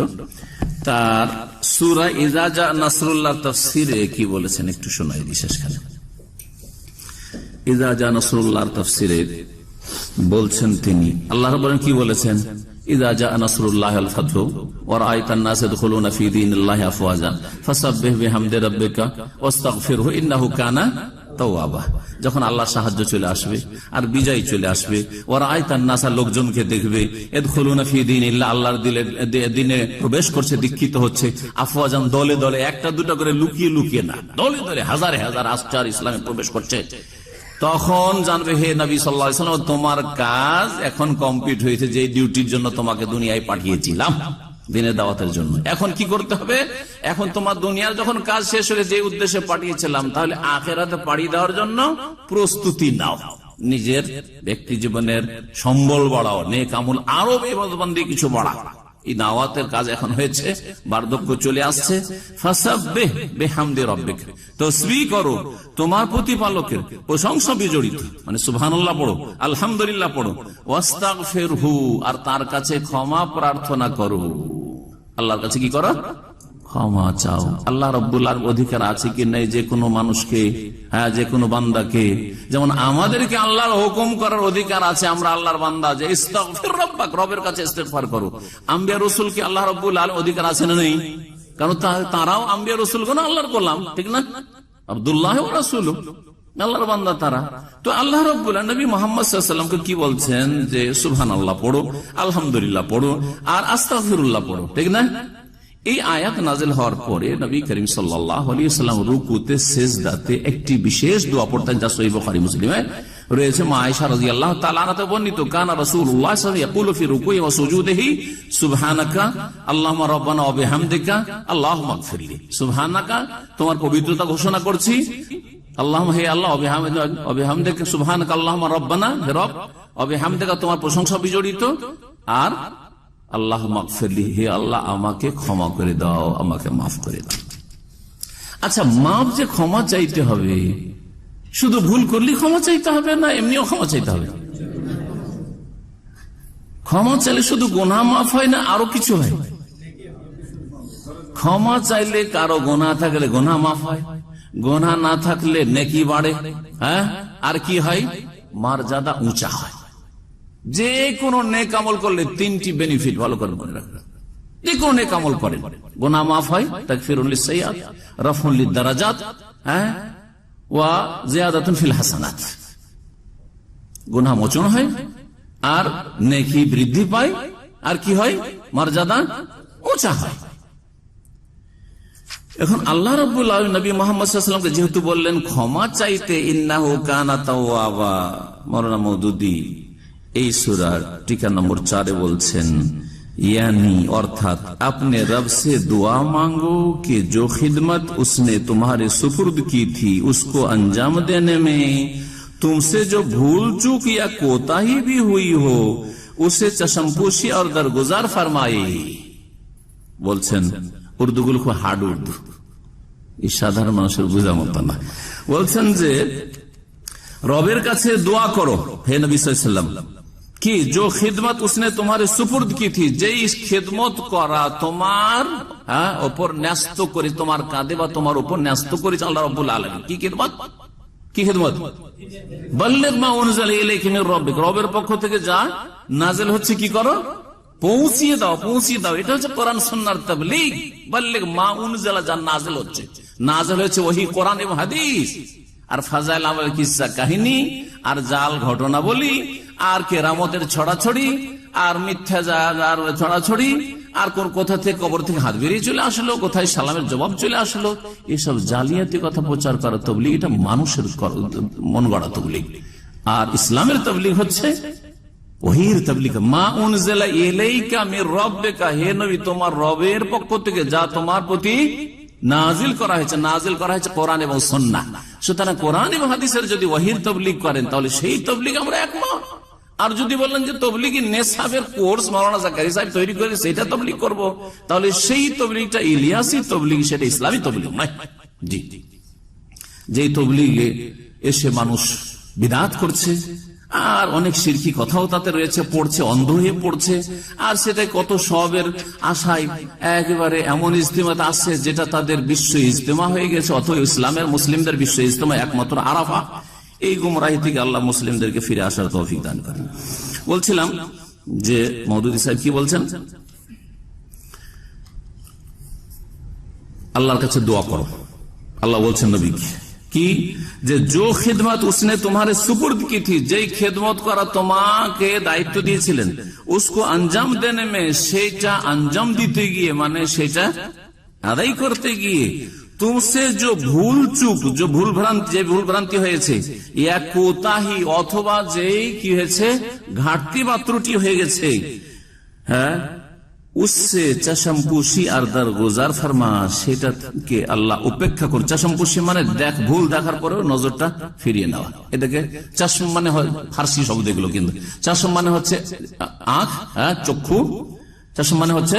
তার সূরা ইযা জা নাসরুল্লাহ তাফসীরে কি বলেছেন একটু শোনাই দিই শেষখানে। ইযা জা নাসরুল্লাহ তাফসীরে বলছেন তিনি, আল্লাহ রাব্বুল আলামিন কি বলেছেন? ইযা জা নাসরুল্লাহি ওয়াল ফাতহু ওয়া রাআইতান নাসা ইয়াদখুলুনা ফি দীনিল্লাহি আফওয়াজা ফাসাব্বিহ বিহামদি রাব্বিকা ওয়াস্তাগফিরহু ইন্নাহু কানা তাওয়াবা। যখন আল্লাহর সাহায্য চলে আসবে আর বিজয় চলে আসবে, ওয়া রাআইতান নাসা, লোকজনকে দেখবে, ইয়াদখুলুনা ফি দীনিল্লাহ, আল্লাহর দিনে প্রবেশ করছে, দীক্ষিত হচ্ছে, আফওয়াজান, দলে দলে, একটা দুটো করে, লুকিয়ে লুকিয়ে না, দলে দলে, হাজারে হাজার আসচার ইসলামে প্রবেশ করছে। তখন জানবে, হে নবী সাল্লাল্লাহু আলাইহি ওয়াসাল্লাম, তোমার কাজ এখন কমপ্লিট হয়েছে, যে ডিউটির জন্য তোমাকে দুনিয়ায় পাঠিয়েছিলাম, দিনের দাওয়াতের জন্য। এখন কি করতে হবে? এখন তোমার দুনিয়ার যখন কাজ শেষ হয়ে যে উদ্দেশ্যে পাঠিয়েছিলাম, তাহলে আখিরাতে পাড়ি দেওয়ার জন্য প্রস্তুতি নাও। নিজের ব্যক্তি জীবনের সম্বল বাড়াও, নেক আমল আরো ইবাদতবন্দি কিছু বাড়াও। এই দাওয়াতের কাজ এখন হয়েছে, বার্ধক্য চলে আসছে। ফাসাব্বিহ বিহামদি রাব্বিক, তাসবিহ করো তোমার প্রতিপালকের প্রশংসা বিজড়িত, মানে সুবহানাল্লাহ পড়ো, আলহামদুলিল্লাহ পড়ো, ওয়াস্তাগফিরহু, আর তার কাছে ক্ষমা প্রার্থনা করো। আল্লাহর কাছে কি করো? ক্ষমা চাও। আল্লাহ রাব্বুল আলামিন অধিকার আছে কি নাই যে কোনো মানুষকে, হ্যাঁ, যে কোনো বান্দাকে, যেমন আমাদেরকে আল্লাহর হুকুম করার অধিকার আছে, আমরা আল্লাহর বান্দা, যে ইস্তাগফির রাব্বাক, রবের কাছে ইস্তিগফার করো। আম্বিয়া রাসূলকে আল্লাহ রাব্বুল আলামিন অধিকার আছে না নেই? কারণ তারাও আম্বিয়া রাসূলগণ আল্লাহর গোলাম, ঠিক না? আব্দুল্লাহ ওয়া রাসূলু, আল্লাহর বান্দা তারা। তো আল্লাহ রাব্বুল আলামিন নবী মুহাম্মদ সাল্লাল্লাহু আলাইহি ওয়াসাল্লামকে কি বলছেন? যে সুবহানাল্লাহ পড়ো, আলহামদুলিল্লাহ পড়ো, আর আস্তাগফিরুল্লাহ পড়ো, ঠিক না? এই আয়াত নাযিল হওয়ার পরে নবী করিম সাল্লাল্লাহু আলাইহি ওয়াসাল্লাম রুকুতে সিজদাতে একটি বিশেষ দোয়া পড়তেন, যা সহিহ বুখারী মুসলিমে রয়েছে। মা আয়েশা রাদিয়াল্লাহু তাআলা আনহা বর্ণিত, কানা রাসূলুল্লাহ সাল্লাল্লাহু আলাইহি ওয়াসাল্লাম ইয়াকুলু ফি রুকুই ওয়া সুজুদিহি সুবহানাকা আল্লাহুম্মা রাব্বানা ওয়া বিহামদিকা আল্লাহুম্মা ইগফিরলি। সুবহানাকা, তোমার পবিত্রতা ঘোষণা করছি, আল্লাহুম্মা, হে আল্লাহ, ওয়া বিহামদিকা, সুবহানাকা আল্লাহুম্মা রাব্বানা, হে রব, ওয়া বিহামদিকা, তোমার প্রশংসা বিজড়িত, আর আল্লাহ মাগফিরলি, হে আল্লাহ আমাকে ক্ষমা করে দাও, আমাকে মাফ করে দাও। আচ্ছা, মাফ যে ক্ষমা চাইতে হবে, শুধু ভুল করলে ক্ষমা চাইতে হবে না, এমনিও ক্ষমা চাইতে হবে? ক্ষমা চাইলে শুধু গুনাহ মাফ হয় না, আরো কিছু হয়। ক্ষমা চাইলে কারো গুনাহ থাকলে গুনাহ মাফ হয়, গুনাহ না থাকলে নেকি বাড়ে, হ্যাঁ, আর কি হয়? মর্যাদা উঁচা হয়। যে কোনো নেক আমল করলে 3টি বেনিফিট ভালো করে মনে রাখবেন। যে কোনো নেক আমল করে গুনাহ মাফ হয়, তাকফিরুল লিসাইয়্যাত, রাফউল লিদারাজাত, হ্যাঁ, ওয়া জিয়াদাতুন ফিল হাসানাত, গুনাহ মোচন হয় আর নেকি বৃদ্ধি পায়, আর কি হয়? মর্যাদা উঁচা হয়। এখন আল্লাহ রাব্বুল আলামিন নবী মুহাম্মদ সাল্লাল্লাহু আলাইহি ওয়াসাল্লামকে যেহেতু বললেন ক্ষমা চাইতে, ইন্নাহু কানা তাওয়াবা, মওলানা মওদুদী এই সূরার টিকা নম্বর 4 বলছেন, यानी अर्थात अपने रब से दुआ मांगो कि जो खिदमत उसने तुम्हारे सुपुर्द की थी उसको अंजाम देने में तुमसे जो भूल चूक या कोताही भी हुई हो उसे चशमपोशी और दरगुजार फरमाए। বলছেন উর্দুগুলো খুব হার্ড উর্দু, এই সাধারণ মানুষের বোঝার মতো না। বলছেন যে রবের কাছে দোয়া করো হে নবী সাল্লাল্লাহু আলাইহি ওয়াসাল্লাম, কি जो खिदमत उसने तुम्हारे सुपुर्द की थी, যেই খিদমত করা তোমার উপর ন্যস্ত করে, তোমার কাঁধে বা তোমার উপর ন্যস্ত করেছে আল্লাহ রাব্বুল আলামিন। কি খিদমত? কি খিদমত? বাল্লিগ মা উনজিলা ইলাইকা মির রাব্বিক, রবের পক্ষ থেকে যা নাযিল হচ্ছে কি করো? পৌঁছিয়ে দাও, পৌঁছিয়ে দাও। এটা হচ্ছে কোরআন সুন্নাহর তাবলীগ। বাল্লিগ মা উনজিলা, যা নাযিল হচ্ছে, নাযিল হচ্ছে ওহী, কোরআন এবং হাদিস। আর ফাজাইল আমল, কিসসা কাহিনী, আর জাল ঘটনা বলি, আর কেরামতের ছড়াছড়ি, আর মিথ্যা আর ছড়াছড়ি, আর কোন কোথা থেকে কবর থেকে হাত বেরিয়ে চলে আসলো, কোথায় সালামের জবাব চলে আসলো, এসব জালিয়াতি কথা প্রচার করা তবলিগ। এটা মানুষের মন গড়া তবলিগ। আর ইসলামের তবলিগ হচ্ছে ওহীর তবলিগ। মা উনজিলা ইলাইকা মির রাব্বিকা, হে নবী তোমার রবের পক্ষ থেকে যা তোমার প্রতি নাজিল করা হয়েছে, নাজিল করা হয়েছে কোরআন এবং সুন্নাহ। সুতরাং কোরআন এবং হাদিসের যদি ওহীর তবলিগ করেন তাহলে সেই তবলিগ আমরা একমত। আর যদি বলেন যে তবলিগি নেশাবের কোর্স মাওলানা জাকারিয়া সাহেব তৈরি করে সেটা তবলিগ করব, তাহলে সেই তবলিগটা ইলিয়াসি তবলিগ, সেটা ইসলামী তবলিগ নয়। জি, যেই তবলিগে এসে মানুষ বিদআত করছে, আর অনেক শিরকি কথাও তাতে রয়েছে, পড়ছে, অন্ধ হয়ে পড়ছে, আর সেটা কত সবের আশায় একেবারে এমন ইজতিমাতে আসছে যেটা তাদের বিশ্ব ইজতেমা হয়ে গেছে। অথবা ইসলামের মুসলিমদের বিশ্ব ইজতেমা একমাত্র আরাফা। এই গুমরাহি থেকে আল্লাহ মুসলিমদেরকে ফিরে আসার তৌফিক দান করেন। বলছিলাম যে মওদুদী সাহেব কি বলছেন, আল্লাহর কাছে দোয়া করো। আল্লাহ বলছেন নবীকে কি, যে जो खिदमत उसने तुम्हारे सुपुर्द की थी, যেই খেদমত করা তোমাকে দায়িত্ব দিয়েছিলেন, उसको अंजाम देने में, সেটা আঞ্জাম দিতে গিয়ে, মানে সেটা আদায় করতে গিয়ে तुमसे जो भूल चूक, जो भूल भ्रांति, যে ভুল ভ্রান্তি হয়েছে, ইয়া কোতাহি, অথবা যেই কি হয়েছে ঘাটতি বা ত্রুটি হয়ে গেছে, হ্যাঁ, उससे চশমপুশি আর দরগুজার ফরমা, সেটাকে আল্লাহ উপেক্ষা করে। চশমপুশি মানে ভুল দেখার পরেও নজরটা ফিরিয়ে নেওয়া। এটাকে চশম মানে ফার্সি শব্দ এগুলো, কিন্তু চশম মানে হচ্ছে আঁখ, চক্ষু। চশম মানে হচ্ছে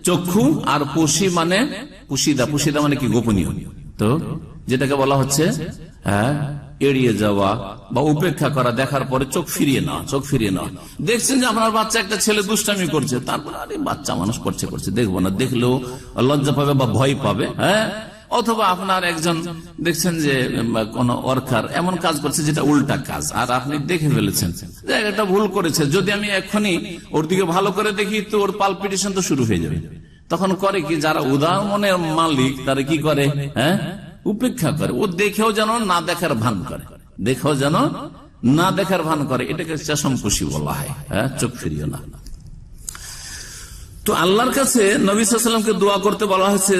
চক্ষু, আর পুশি মানে পুশিদা। পুশিদা মানে কি? গোপনীয়। তো যেটাকে বলা হচ্ছে এড়িয়ে যাওয়া বা উপেক্ষা করা, দেখার পরে চোখ ফিরিয়ে নেওয়া, চোখ ফিরিয়ে নেওয়া। দেখছেন যে আপনার বাচ্চা একটা ছেলে দুষ্টামি করছে, তারপর আরে বাচ্চা মানুষ করছে, দেখবো না, দেখলেও লজ্জা পাবে বা ভয় পাবে। হ্যাঁ, অথবা আপনার একজন দেখছেন যে কোন ওয়ার্কার এমন কাজ করছে যেটা উল্টা কাজ, আর আপনি দেখে ফেলেছেন যে একটা ভুল করেছে, যদি আমি এখনই ওর দিকে ভালো করে দেখি তো ওর পালপিটেশন তো শুরু হয়ে যাবে। তখন করে কি, যারা উদার মনের মালিক তারা কি করে, হ্যাঁ, উপেক্ষা করে। ও দেখেও যেন না দেখার ভান করে, দেখেও যেন না দেখার ভান করে। এটাকে চশমপুশি বলা হয়। হ্যাঁ, চোখ ফিরিয়ে না। তো আল্লাহর কাছে নবী সাল্লাল্লাহু আলাইহি ওয়াসাল্লামকে দোয়া করতে বলা হয়েছে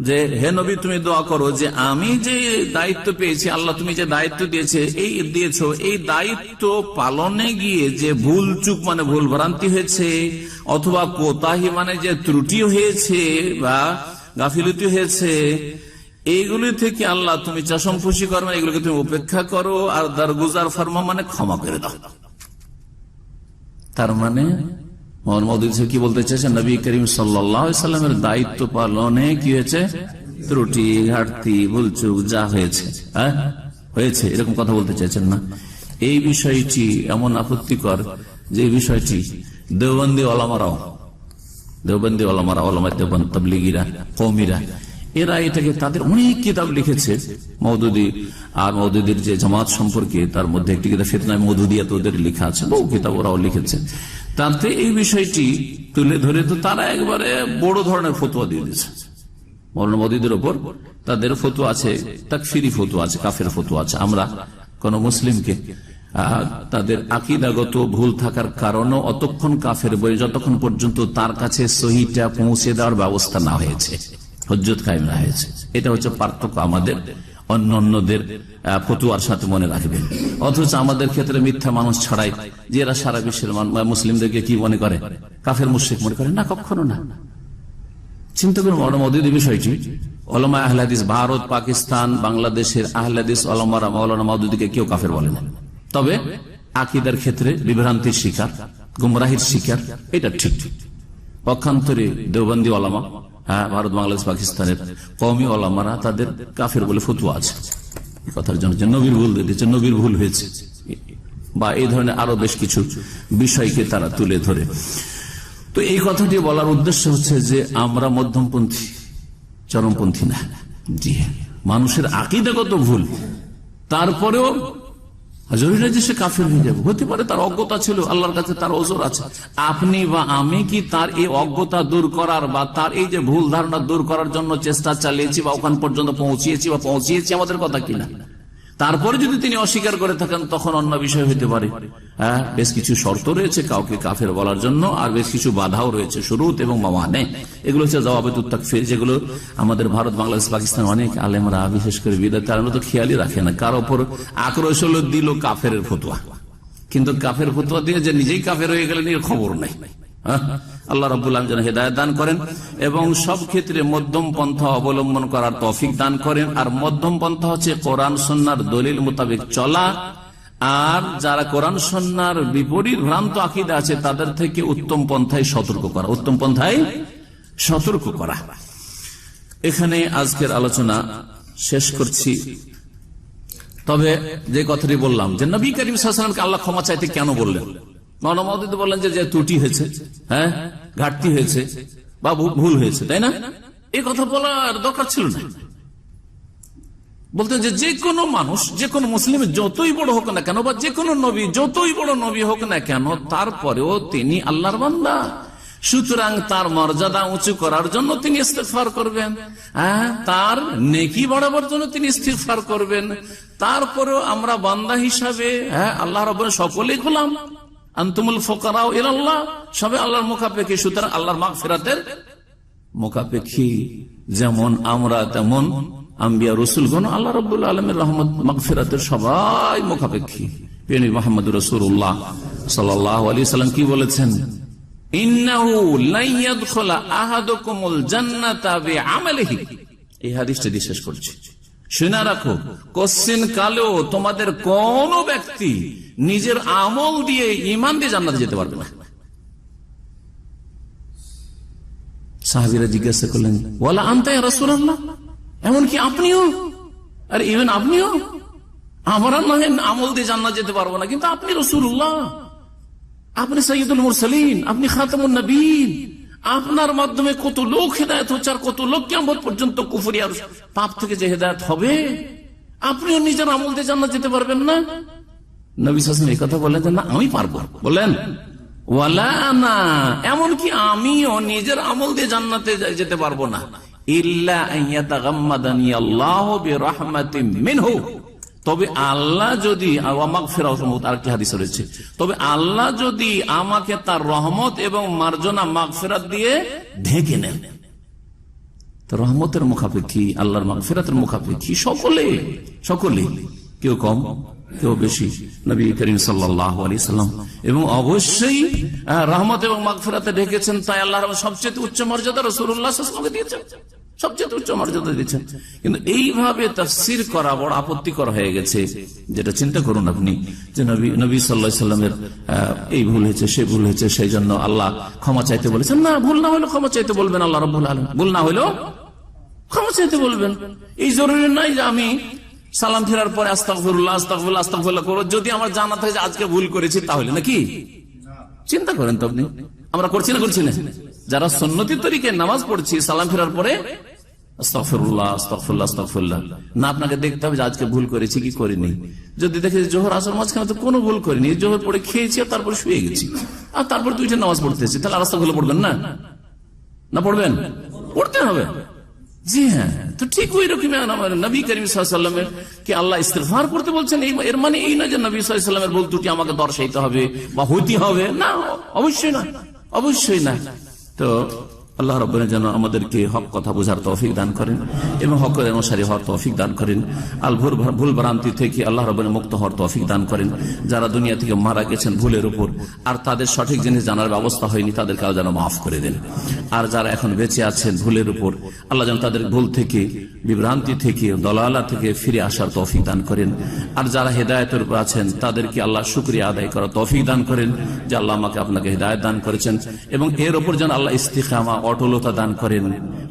যে হে নবী তুমি দোয়া করো যে আমি যে দায়িত্ব পেয়েছি, আল্লাহ তুমি যে দায়িত্ব দিয়েছো, এই দায়িত্ব পালনে গিয়ে যে ভুল চুক মানে ভুল ভ্রান্তি হয়েছে, অথবা কোতাহি মানে যে ত্রুটি হয়েছে বা গাফিলতি হয়েছে, এইগুলি থেকে আল্লাহ তুমি চশমপুশি করো, এগুলোকে তুমি উপেক্ষা করো, আর দরগুজার ফরমা মানে ক্ষমা করে দাও। তার মানে কি বলতে চাইছেন, নবী করিম সাল্লাল্লাহু আলাইহি ওয়াসাল্লামের দায়িত্ব পালনে কি হয়েছে, ত্রুটি, ঘাটতি, ভুলচুক যা হয়েছে হয়েছে, এরকম কথা বলতে চাইছেন না। এই বিষয়টি এমন আপত্তিকর যে বিষয়টি দেওবন্দি ওলামারাও, ওলামায়ে দেওবন্দ, তাবলীগীরা, কওমীরা, এরা এটাকে তাদের অনেক কিতাব লিখেছে মওদুদী, আর মওদুদীর যে জামাত সম্পর্কে তার মধ্যে একটি কিতাব ফিতনায়ে মওদুদিয়া ওদের লেখা আছে, বহু কিতাব ওরাও লিখেছে। তাতে এই বিষয়টি তুলে ধরে তো তারা একবারে বড় ধরনের ফতোয়া দিয়ে দিয়েছে মওলানা মওদুদীর ওপর। তাদের ফতোয়া আছে, তাকফিরি ফতোয়া আছে, কাফের ফতোয়া আছে। আমরা কোন মুসলিমকে তাদের আকীদাগত ভুল থাকার কারণে অতক্ষণ কাফের বলে যতক্ষণ পর্যন্ত তার কাছে সহিটা পৌঁছে দেওয়ার ব্যবস্থা না হয়েছে, হুজ্জত কায়েম না হয়েছে। এটা হচ্ছে পার্থক্য আমাদের অন্যদের ফতুয়ার সাথে, মনে রাখবেন। অথচ আমাদের ক্ষেত্রে মিথ্যা মানুষ ছড়ায় যে এরা সারা বিশ্বের মুসলিমদেরকে কি মনে করে, কাফের মুশরিক মনে করে। না, কখনো না। চিন্তা করুন মওদুদী বিষয়টি। ওলামায়ে আহলে হাদিস, ভারত, পাকিস্তান, বাংলাদেশের আহলে হাদিস ওলামারা মওলানা মওদুদীকে কেউ কাফের বলে না। তবে আকীদার ক্ষেত্রে বিভ্রান্তির শিকার, গুমরাহির শিকার, এটা ঠিক। পক্ষান্তরে দেওবন্দি ওলামা, হ্যাঁ, ভারত, বাংলাদেশ, পাকিস্তানের কওমি ওলামারা তাদের কাফের বলে ফতোয়া আছে। এই কথার জন্য যে নবীর ভুল দিয়েছে, নবীর ভুল হয়েছে, বা এই ধরনের আরো বেশ কিছু বিষয়কে তারা তুলে ধরে। তো এই কথাটি বলার উদ্দেশ্য হচ্ছে যে আমরা মধ্যমপন্থী, চরমপন্থী না। জি, মানুষের আকীদাগত ভুল, তারপরেও জরুরি নয় যে সে কাফের হয়ে যাবে। হতে পারে তার অজ্ঞতা ছিল, আল্লাহর কাছে তার ওজর আছে। আপনি বা আমি কি তার এই অজ্ঞতা দূর করার বা তার এই যে ভুল ধারণা দূর করার জন্য চেষ্টা চালিয়েছি বা ওখান পর্যন্ত পৌঁছিয়েছি আমাদের কথা কিনা? তারপরে যদি তিনি অস্বীকার করে থাকেন তখন অন্য বিষয় হতে পারে। হ্যাঁ, বেশ কিছু শর্ত রয়েছে কাউকে কাফের বলার জন্য, আর বেশ কিছু বাধাও রয়েছে, শুরুত এবং মাওয়ানে। এগুলো হচ্ছে জওয়াবেতুত তাকফির, যেগুলো আমাদের ভারত, বাংলাদেশ, পাকিস্তান অনেক আলেমরা, বিশেষ করে বিদাতরা তো খেয়ালই রাখে না। কার ওপর আক্রোশ হলো, দিল কাফের ফতোয়া, কিন্তু কাফের ফতোয়া দিয়ে যে নিজেই কাফের হয়ে গেলেন এর খবর নাই। আল্লাহ রাব্বুল আলামিন যেন হেদায়েত দান করেন এবং সব ক্ষেত্রে মধ্যম পন্থা অবলম্বন করার তৌফিক দান করেন। আর মধ্যম পন্থা হচ্ছে কোরআন সুন্নাহর দলিল মোতাবেক চলা, আর যারা কোরআন সুন্নাহর বিপরীত ভ্রান্ত আকীদা আছে তাদের থেকে উত্তম পন্থায় সতর্ক করা, উত্তম পন্থায় সতর্ক করা। এখানে আজকের আলোচনা শেষ করছি। তবে যে কথাটি বললাম যে নবী করিম সাল্লাল্লাহু আলাইহি ওয়াসাল্লামকে আল্লাহ ক্ষমা চাইতে কেন বললেন? মৌলানা বললেন যে ত্রুটি হয়েছে, হ্যাঁ, ঘাটতি হয়েছে বা ভুল হয়েছে, তাই না? এই কথা বলার দরকার ছিল না। বলতেন যে কোনো মানুষ, যে কোনো মুসলিম যতই বড় হোক না কেন, বা যে কোনো নবী যতই বড় নবী হোক না কেন, তারপরেও তিনি আল্লাহর বান্দা, সুতরাং তার মর্যাদা উঁচু করার জন্য তিনি ইস্তিগফার করবেন, হ্যাঁ, তার নেকি বাড়াবার জন্য তিনি ইস্তিগফার করবেন। তারপরেও আমরা বান্দা হিসাবে, হ্যাঁ, আল্লাহ রাব্বুল সকলেই গোলাম, আনতুমুল ফুকারাউ ইলাল্লাহ, সবে আল্লাহর মুখাপেক্ষী। সুতরাং আল্লাহর মাগফিরাতের মুখাপেক্ষী, যেমন আমরা তেমন আম্বিয়া রাসূলগণ আল্লাহ রাব্বুল আলামিনের রহমত মাগফিরাতের সবাই মুখাপেক্ষী। নবী মুহাম্মদ রাসূলুল্লাহ সাল্লাল্লাহু আলাইহি ওয়াসাল্লাম কি বলেছেন? ইন্নাহু লা ইয়াদখুলু আহাদুকুমুল জান্নাতা বিআমালিহি। এই হাদিসটা দিয়ে শেষ করছি। শুনে রাখো, কোশ্চেন কালেও তোমাদের কোন ব্যক্তি নিজের আমল দিয়ে, ঈমান দিয়ে জান্নাতে যেতে পারবে না। সাহাবীরা জিজ্ঞাসা করলেন, ওয়ালা আনতা ইয়া রাসূলুল্লাহ, এমনকি আপনিও? আর ইভেন আপনিও? আমরা নয় আমল দিয়ে জান্নাত যেতে পারবো না, কিন্তু আপনি রাসূলুল্লাহ, আপনি সাইয়্যিদুল মুরসালিন, আপনি খাতামুন নবীন, আপনার মাধ্যমে কত লোক হেদায়েত হচ্ছে, আর কত লোক কিয়ামত পর্যন্ত কুফরি আর পাপ থেকে যে হেদায়েত হবে, আপনিও নিজের আমল দিয়ে জান্নাত যেতে পারবেন না? নবী সাল্লাল্লাহু আলাইহি ওয়াসাল্লাম এই কথা বললেন যে না, আমি পারবো। বলেন ওয়ালা না, এমনকি আমিও নিজের আমল দিয়ে জান্নাতে যেতে পারবো না, ইল্লা আইয়াতাগাম্মাদানি আল্লাহু বিরাহমাতিন মিনহু, তবে আল্লাহ যদি, আরেকটি হাদিস রয়েছে, তবে আল্লাহ যদি আমাকে তার রহমত এবং মার্জনা মাগফিরাত দিয়ে ঢেকে নেন। তো রহমতের মুখাপেক্ষী, আল্লাহর মাগফিরাতের মুখাপেক্ষী সকলে, কেউ কম কেউ বেশি, নবী করিম সাল্লাল্লাহু আলাইহি সাল্লাম। এবং অবশ্যই রহমত এবং মাগফিরাতে ঢেকেছেন, তাই আল্লাহ সবচেয়ে উচ্চ মর্যাদা রাসূলুল্লাহ সাল্লাল্লাহু আলাইহি ওয়াসাল্লামকে দিয়েছেন, সবচেয়ে উচ্চ মর্যাদা দিচ্ছেন। কিন্তু এইভাবে তাফসীর করা বড় আপত্তিকর হয়ে গেছে। যেটা চিন্তা করুন আপনি, যে নবী সাল্লাল্লাহু আলাইহি সাল্লামের এই ভুল হয়েছে, সে ভুল হয়েছে, সেই জন্য আল্লাহ ক্ষমা চাইতে বলেছেন। না, ভুল না হলে ক্ষমা চাইতে বলবেন আল্লাহ রাব্বুল আলামিন, ভুল না হলেও ক্ষমা চাইতে বলবেন। এই জরুরি নাই যে আমি সালাম ফেরার পরে আস্তাগফিরুল্লাহ আস্তাগফিরুল্লাহ আস্তাগফিরুল্লাহ করো, যদি আমার জানা থাকে যে আজকে ভুল করেছি, তাহলে নাকি? চিন্তা করেন তো আপনি, আমরা করছি না যারা সুন্নতি তরিকায় নামাজ পড়ছি, সালাম ফেরার পরে আস্তাগফিরুল্লাহ আস্তাগফিরুল্লাহ আস্তাগফিরুল্লাহ, না আপনাকে দেখতে হবে যে আজকে ভুল করেছি কি করিনি। যদি দেখে জোহর আসর মাঝখানে তো কোনো ভুল করিনি, জোহর পড়ে খেয়েছি আর তারপর শুয়ে গেছি, আর তারপর দুইটা নামাজ পড়তেছি, তাহলে আস্তাগফিরুল্লাহ পড়বেন না? না পড়বেন? পড়তে হবে। জি হ্যাঁ, তো ঠিক ওই রকম নবী করিম সাল্লাল্লাহু আলাইহি ওয়াসাল্লামের কি আল্লাহ ইস্তিগফার করতে বলছেন, এর মানে এই না যে নবী সাল্লাল্লাহু আলাইহি ওয়াসাল্লামের ভুল ত্রুটি আমাকে দর্শাইতে হবে বা হইতে হবে, না, অবশ্যই না, অবশ্যই না। তো আল্লাহ রাব্বুল যেন আমাদেরকে হক কথা বোঝার তৌফিক দান করেন এবং হকের অনুসারী হওয়ার তৌফিক দান করেন, আল ভুল ভ্রান্তি থেকে আল্লাহ রাব্বুল মুক্ত হওয়ার তৌফিক দান করেন। যারা দুনিয়া থেকে মারা গেছেন ভুলের উপর, আর তাদের সঠিক জিনিস জানার ব্যবস্থা হয়নি, তাদেরকে আল্লাহ যেন মাফ করে দেন। আর যারা এখন বেঁচে আছেন ভুলের উপর, আল্লাহ যেন তাদের ভুল থেকে, বিভ্রান্তি থেকে, দলালা থেকে ফিরে আসার তৌফিক দান করেন। আর যারা হেদায়েতের উপর আছেন তাদেরকে আল্লাহ শুকরিয়া আদায় করার তৌফিক দান করেন যে আল্লাহ আমাকে আপনাকে হেদায়েত দান করেছেন, এবং এর উপর যেন আল্লাহ ইস্তিকামা অটলতা দান করেন।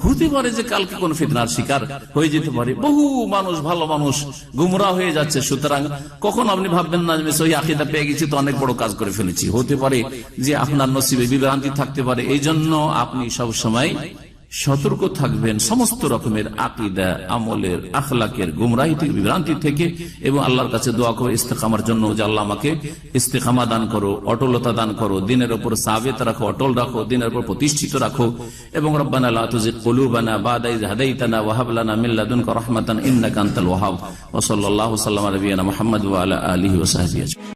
হতে পারে যে কালকে কোন ফিতনার শিকার হয়ে যেতে পারে, বহু মানুষ ভালো মানুষ গুমরাহ হয়ে যাচ্ছে। সুতরাং কখন আপনি ভাববেন না যে সহি আকীদা পেয়ে গেছি তো অনেক বড় কাজ করে ফেলেছি। হতে পারে যে আপনার নসিবে বিভ্রান্তি থাকতে পারে। এই জন্য আপনি সব সময় সতর্ক থাকবেন সমস্ত রকমের আকীদা, আমলের, আখলাকের গুমরাহি থেকে, বিভ্রান্তি থেকে, এবং আল্লাহর কাছে দোয়া করো ইস্তেকামার জন্য, যে আল্লাহ আমাকে ইস্তেকামা দান করো, অটলতা দান করো, দিনের উপর সাবিত রাখো, অটল রাখো, দিনের উপর প্রতিষ্ঠিত রাখো। এবং রব্বানা লা তুযিগ কুলুবানা বা'দা ইয হাদাইতানা ওয়া হাব লানা মিন লাদুনকা রাহমাতান ইন্নাকা আনতাল ওয়াহ্হাব। ওয়া সাল্লাল্লাহু সাল্লামা আলা নাবিয়িনা মুহাম্মাদ ওয়া আলা আলিহি ওয়া সাহবিহি।